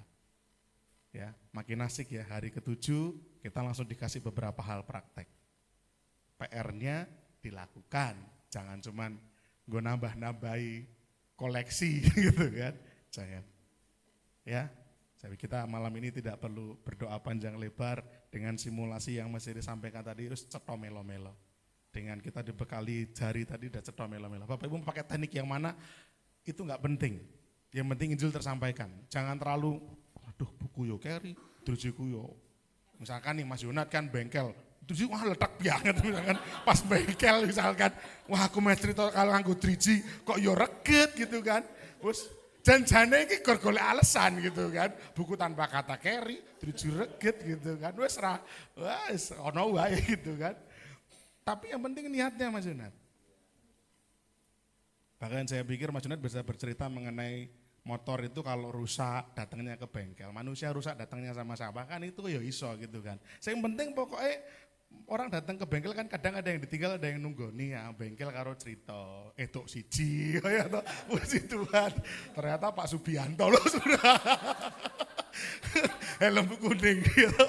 Ya, makin asik ya, hari ke-7 kita langsung dikasih beberapa hal praktek. PR-nya dilakukan, jangan cuman gue nambah-nambahi koleksi gitu kan. Jangan. Ya. Jadi kita malam ini tidak perlu berdoa panjang lebar dengan simulasi yang masih disampaikan tadi, terus ceto melo-melo. Dengan kita dibekali jari tadi udah ceto melo-melo. Bapak Ibu pakai teknik yang mana itu enggak penting. Yang penting Injil tersampaikan. Jangan terlalu, waduh buku yo carry, drujiku yo. Misalkan nih Mas Yunat kan bengkel, driji wah letak banget misalkan pas bengkel misalkan. Wah aku main cerita kalau nganggo driji kok yo reget gitu kan. Terus janjane iki gor golek alasan gitu kan. Buku tanpa kata carry, driji reget gitu kan. Wis ono wae gitu kan. Tapi yang penting niatnya Mas Yunat. Bahkan saya pikir Mas Yunat bisa bercerita mengenai motor itu kalau rusak datangnya ke bengkel. Manusia rusak datangnya sama siapa kan itu ya iso gitu kan. Yang penting pokoknya orang datang ke bengkel kan kadang ada yang ditinggal, ada yang nunggu nih ya bengkel karo cerita etuk siji ya toh puji Tuhan ternyata Pak Subianto loh sudah helm kuning gitu.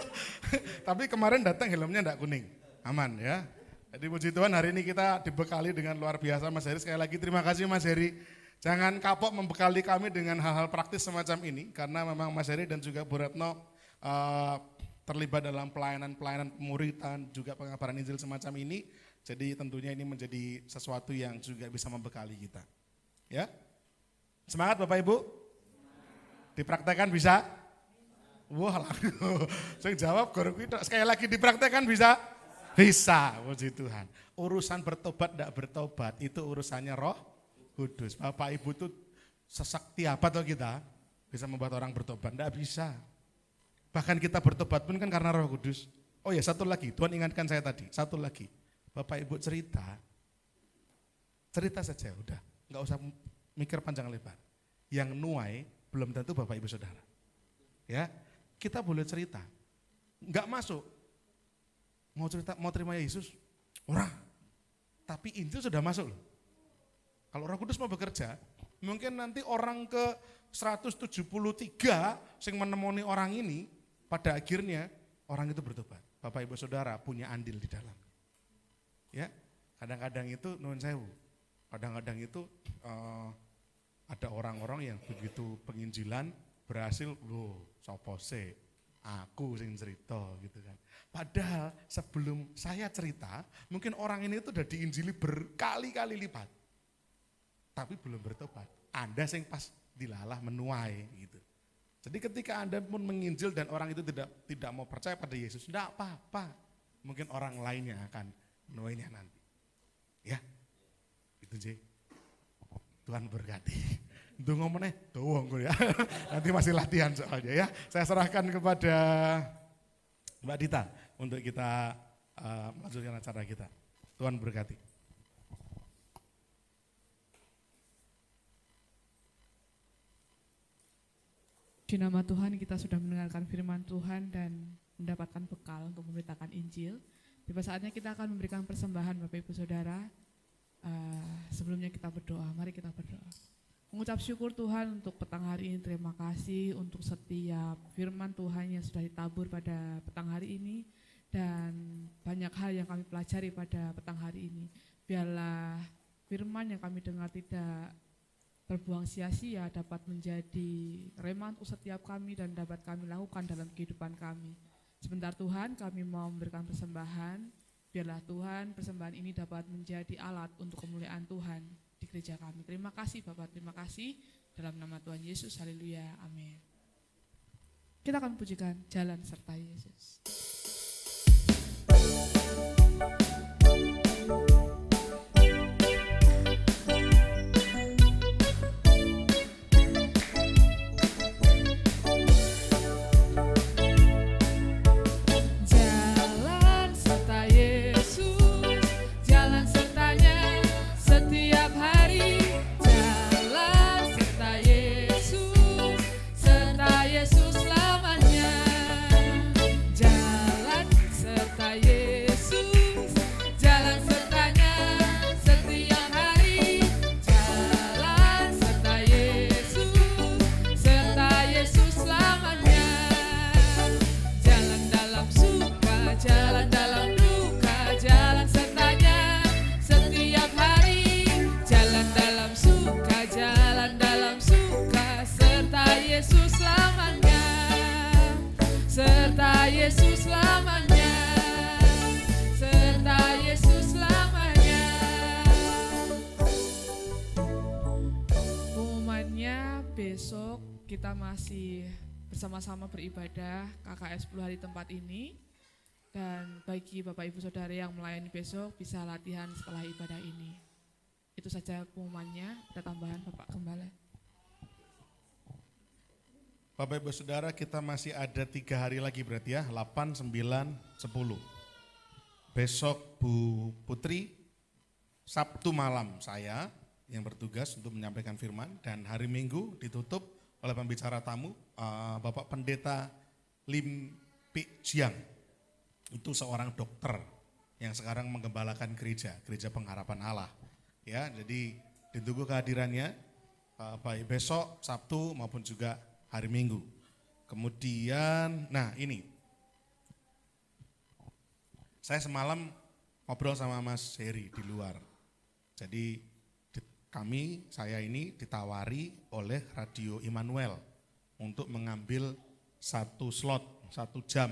Tapi kemarin datang helmnya enggak kuning, aman ya. Jadi puji Tuhan hari ini kita dibekali dengan luar biasa Mas Heri. Sekali lagi terima kasih Mas Heri. Jangan kapok membekali kami dengan hal-hal praktis semacam ini karena memang Mas Heri dan juga Bu Retno terlibat dalam pelayanan pemuritan, juga pengabaran Injil semacam ini. Jadi tentunya ini menjadi sesuatu yang juga bisa membekali kita. Ya, semangat Bapak Ibu? Dipraktekkan bisa? Wah, saya jawab sekali lagi dipraktekkan bisa? Bisa, puji Tuhan. Urusan bertobat tidak bertobat itu urusannya Roh Kudus. Bapak Ibu itu sesakti apa tuh kita bisa membuat orang bertobat? Tidak bisa. Bahkan kita bertobat pun kan karena Roh Kudus. Oh ya satu lagi, Tuhan ingatkan saya tadi, satu lagi. Bapak Ibu cerita saja udah, nggak usah mikir panjang lebar. Yang nuai belum tentu Bapak Ibu Saudara. Ya, kita boleh cerita, nggak masuk. Mau cerita, mau terima Yesus, orang. tapi Injil sudah masuk loh. Kalau Roh Kudus mau bekerja, mungkin nanti orang ke 173 yang menemani orang ini, pada akhirnya orang itu bertobat. Bapak Ibu Saudara punya andil di dalam. Ya, kadang-kadang itu nuwun sewu. Kadang-kadang itu ada orang-orang yang begitu penginjilan berhasil, loh, sopo sih, aku sing cerita gitu kan. Padahal sebelum saya cerita, mungkin orang ini itu udah diinjili berkali-kali lipat. Tapi belum bertobat. Anda sing pas dilalah menuai gitu. Jadi ketika Anda pun menginjil dan orang itu tidak mau percaya pada Yesus, tidak apa-apa. Mungkin orang lain yang akan menuainya nanti. Ya, itu sih. Tuhan berkati. Itu ngomongnya, doang ya. Nanti masih latihan soalnya ya. Saya serahkan kepada Mbak Dita untuk kita melanjutkan acara kita. Tuhan berkati. Di nama Tuhan kita sudah mendengarkan firman Tuhan dan mendapatkan bekal untuk memberitakan Injil. Tiba saatnya kita akan memberikan persembahan Bapak Ibu Saudara. Sebelumnya kita berdoa, mari kita berdoa. Mengucap syukur Tuhan untuk petang hari ini, terima kasih untuk setiap firman Tuhan yang sudah ditabur pada petang hari ini. Dan banyak hal yang kami pelajari pada petang hari ini. Biarlah firman yang kami dengar tidak terbuang sia-sia, dapat menjadi rema untuk setiap kami dan dapat kami lakukan dalam kehidupan kami. Sebentar Tuhan, kami mau memberikan persembahan. Biarlah Tuhan persembahan ini dapat menjadi alat untuk kemuliaan Tuhan di gereja kami. Terima kasih Bapak, terima kasih. Dalam nama Tuhan Yesus, haleluya, amin. Kita akan pujikan Jalan Serta Yesus. Besok kita masih bersama-sama beribadah KKS 10 hari tempat ini. Dan bagi Bapak Ibu Saudara yang melayani besok bisa latihan setelah ibadah ini. Itu saja pengumumannya, ada tambahan Bapak Gembala. Bapak Ibu Saudara, kita masih ada 3 hari lagi berarti ya, 8, 9, 10. Besok Bu Putri, Sabtu malam saya yang bertugas untuk menyampaikan firman, dan hari Minggu ditutup oleh pembicara tamu Bapak Pendeta Lim Pik Jiang. Itu seorang dokter yang sekarang menggembalakan gereja Pengharapan Allah. Ya, jadi ditunggu kehadirannya baik besok Sabtu maupun juga hari Minggu. Kemudian, nah ini, saya semalam ngobrol sama Mas Heri di luar. Jadi saya ini ditawari oleh Radio Immanuel untuk mengambil 1 slot, 1 jam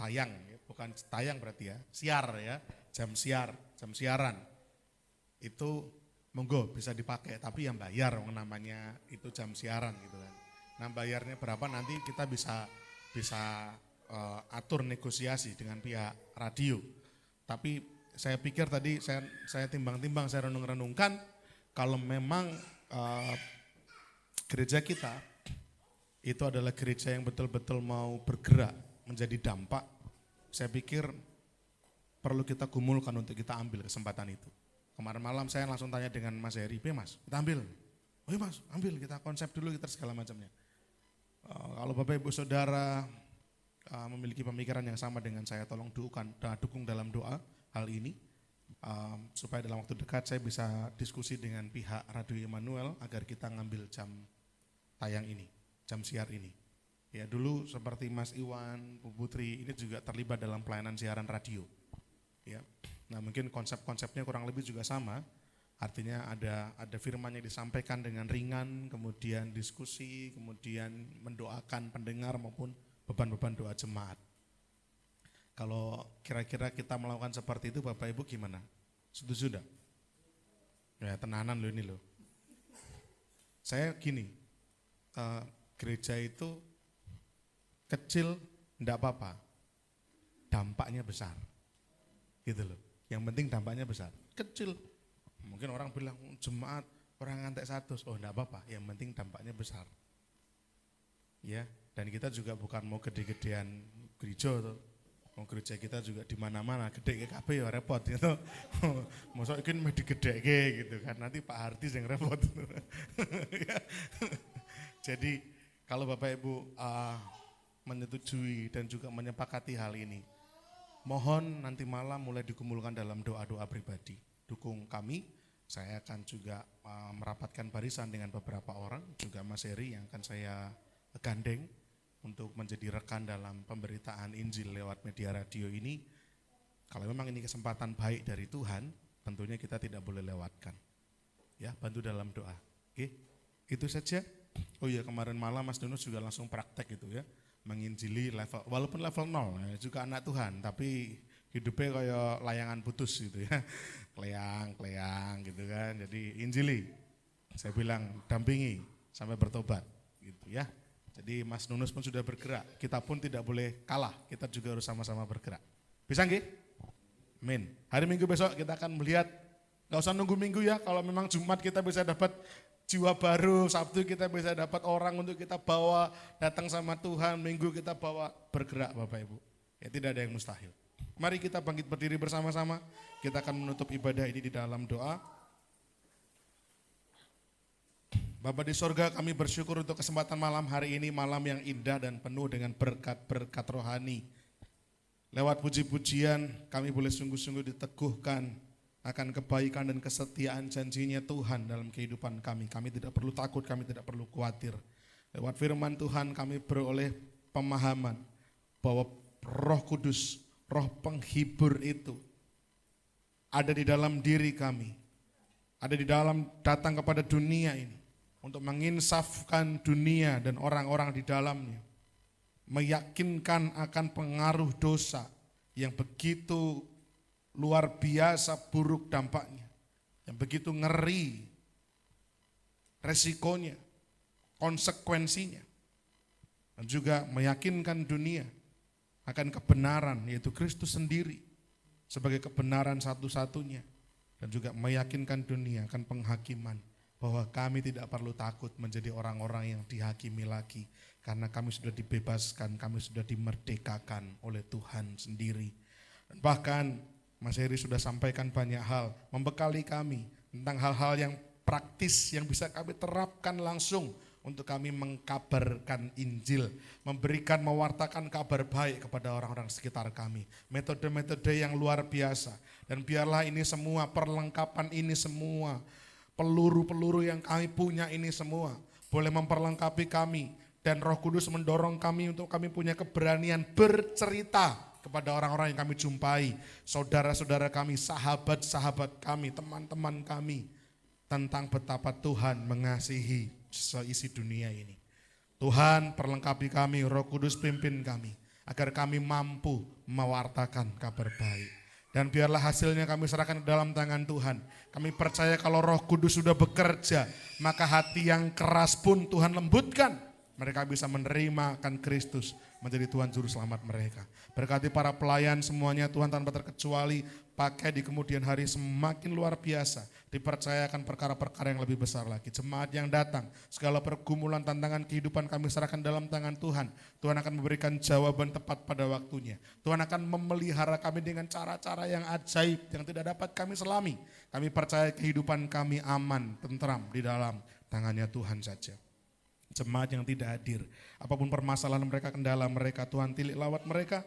tayang, ya, bukan tayang berarti ya, siar ya, jam siaran. Itu monggo bisa dipakai, tapi yang bayar namanya itu jam siaran gitu kan. Nah bayarnya berapa nanti kita bisa atur negosiasi dengan pihak radio. Tapi saya pikir tadi saya timbang-timbang, saya renung-renungkan, kalau memang gereja kita itu adalah gereja yang betul-betul mau bergerak menjadi dampak, saya pikir perlu kita gumulkan untuk kita ambil kesempatan itu. Kemarin malam saya langsung tanya dengan Mas Heri, Mas kita ambil? Oh iya Mas, ambil, kita konsep dulu, kita segala macamnya. Kalau Bapak Ibu Saudara memiliki pemikiran yang sama dengan saya, tolong dukung dalam doa, hal ini. Supaya dalam waktu dekat saya bisa diskusi dengan pihak Radio Immanuel agar kita ngambil jam tayang ini, jam siar ini. Ya dulu seperti Mas Iwan, Bu Putri ini juga terlibat dalam pelayanan siaran radio. Ya, nah mungkin konsep-konsepnya kurang lebih juga sama. Artinya ada firman yang disampaikan dengan ringan, kemudian diskusi, kemudian mendoakan pendengar maupun beban-beban doa jemaat. Kalau kira-kira kita melakukan seperti itu Bapak Ibu gimana? Setuju enggak? Ya tenanan loh ini loh. Saya gini, gereja itu kecil enggak apa-apa, dampaknya besar. Gitu loh, yang penting dampaknya besar. Kecil, mungkin orang bilang jemaat orang ngantek 100, oh enggak apa-apa, yang penting dampaknya besar. Ya, dan kita juga bukan mau gede-gedean gereja tuh. Mau gereja kita juga di mana-mana, gede ke KB ya repot gitu. Masa ini mau digedeke gitu kan, nanti Pak Hartis yang repot. Ya. Jadi kalau Bapak Ibu menyetujui dan juga menyepakati hal ini, mohon nanti malam mulai dikumpulkan dalam doa-doa pribadi. Dukung kami, saya akan juga merapatkan barisan dengan beberapa orang, juga Mas Heri yang akan saya gandeng untuk menjadi rekan dalam pemberitaan Injil lewat media radio ini. Kalau memang ini kesempatan baik dari Tuhan, tentunya kita tidak boleh lewatkan. Ya, bantu dalam doa. Oke, itu saja. Oh iya, kemarin malam Mas Donus juga langsung praktek itu ya, menginjili level, walaupun level 0, juga anak Tuhan, tapi hidupnya kayak layangan putus gitu ya, kleang gitu kan. Jadi injili, saya bilang dampingi sampai bertobat gitu ya. Jadi Mas Nunus pun sudah bergerak, kita pun tidak boleh kalah, kita juga harus sama-sama bergerak. Bisa nggih? Amin. Hari Minggu besok kita akan melihat, gak usah nunggu Minggu ya, kalau memang Jumat kita bisa dapat jiwa baru, Sabtu kita bisa dapat orang untuk kita bawa datang sama Tuhan, Minggu kita bawa bergerak Bapak Ibu. Ya tidak ada yang mustahil. Mari kita bangkit berdiri bersama-sama, kita akan menutup ibadah ini di dalam doa. Bapa di sorga, kami bersyukur untuk kesempatan malam hari ini, malam yang indah dan penuh dengan berkat-berkat rohani. Lewat puji-pujian kami boleh sungguh-sungguh diteguhkan akan kebaikan dan kesetiaan janjinya Tuhan dalam kehidupan kami. Kami tidak perlu takut, kami tidak perlu khawatir. Lewat firman Tuhan kami beroleh pemahaman bahwa Roh Kudus, Roh penghibur itu ada di dalam diri kami, ada di dalam datang kepada dunia ini untuk menginsafkan dunia dan orang-orang di dalamnya, meyakinkan akan pengaruh dosa yang begitu luar biasa buruk dampaknya, yang begitu ngeri resikonya, konsekuensinya, dan juga meyakinkan dunia akan kebenaran, yaitu Kristus sendiri sebagai kebenaran satu-satunya, dan juga meyakinkan dunia akan penghakiman, bahwa kami tidak perlu takut menjadi orang-orang yang dihakimi lagi, karena kami sudah dibebaskan, kami sudah dimerdekakan oleh Tuhan sendiri. Dan bahkan Mas Heri sudah sampaikan banyak hal, membekali kami tentang hal-hal yang praktis yang bisa kami terapkan langsung untuk kami mengkabarkan Injil, memberikan, mewartakan kabar baik kepada orang-orang sekitar kami. Metode-metode yang luar biasa. Dan biarlah ini semua, perlengkapan ini semua, peluru-peluru yang kami punya ini semua boleh memperlengkapi kami, dan Roh Kudus mendorong kami untuk kami punya keberanian bercerita kepada orang-orang yang kami jumpai, saudara-saudara kami, sahabat-sahabat kami, teman-teman kami, tentang betapa Tuhan mengasihi seisi dunia ini. Tuhan perlengkapi kami, Roh Kudus pimpin kami, agar kami mampu mewartakan kabar baik. Dan biarlah hasilnya kami serahkan ke dalam tangan Tuhan. Kami percaya kalau Roh Kudus sudah bekerja, maka hati yang keras pun Tuhan lembutkan. Mereka bisa menerima akan Kristus menjadi Tuhan Juru Selamat mereka. Berkati para pelayan semuanya Tuhan tanpa terkecuali, pakai di kemudian hari semakin luar biasa. Dipercayakan perkara-perkara yang lebih besar lagi. Jemaat yang datang, segala pergumulan tantangan kehidupan kami serahkan dalam tangan Tuhan. Tuhan akan memberikan jawaban tepat pada waktunya. Tuhan akan memelihara kami dengan cara-cara yang ajaib yang tidak dapat kami selami. Kami percaya kehidupan kami aman, tentram di dalam tangannya Tuhan saja. Jemaat yang tidak hadir, apapun permasalahan mereka, kendala mereka, Tuhan tilik lawat mereka.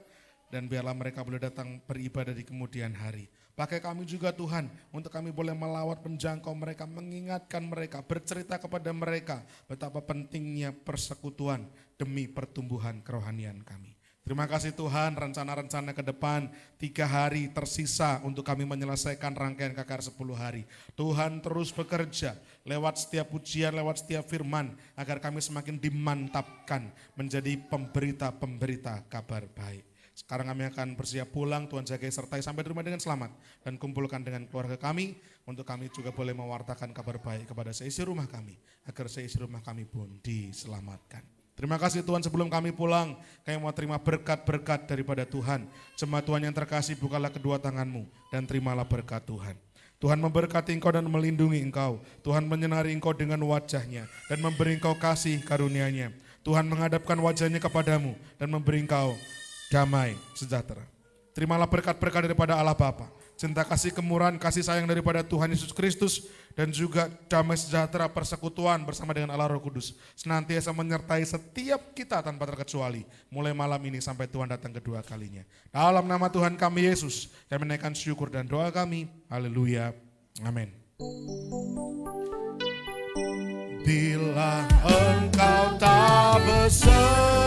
dan biarlah mereka boleh datang beribadah di kemudian hari. Pakai kami juga Tuhan, untuk kami boleh melawat, menjangkau mereka, mengingatkan mereka, bercerita kepada mereka betapa pentingnya persekutuan demi pertumbuhan kerohanian kami. Terima kasih Tuhan, rencana-rencana ke depan 3 hari tersisa untuk kami menyelesaikan rangkaian KKR 10 hari. Tuhan terus bekerja lewat setiap pujian, lewat setiap firman, agar kami semakin dimantapkan menjadi pemberita-pemberita kabar baik. Sekarang kami akan bersiap pulang, Tuhan jagai sertai sampai di rumah dengan selamat, dan kumpulkan dengan keluarga kami, untuk kami juga boleh mewartakan kabar baik kepada seisi rumah kami, agar seisi rumah kami pun diselamatkan. Terima kasih Tuhan, sebelum kami pulang, kami mau terima berkat-berkat daripada Tuhan. Jemaat Tuhan yang terkasih, bukalah kedua tanganmu dan terimalah berkat Tuhan. Tuhan memberkati engkau dan melindungi engkau. Tuhan menyenari engkau dengan wajahnya dan memberi engkau kasih karunia-Nya. Tuhan menghadapkan wajahnya kepadamu dan memberi engkau damai sejahtera. Terimalah berkat-berkat daripada Allah Bapa, cinta kasih kemurahan kasih sayang daripada Tuhan Yesus Kristus, dan juga damai sejahtera persekutuan bersama dengan Allah Roh Kudus senantiasa menyertai setiap kita tanpa terkecuali, mulai malam ini sampai Tuhan datang kedua kalinya. Dalam nama Tuhan kami Yesus, kami menaikkan syukur dan doa kami. Haleluya. Amin. Bila engkau tak bersama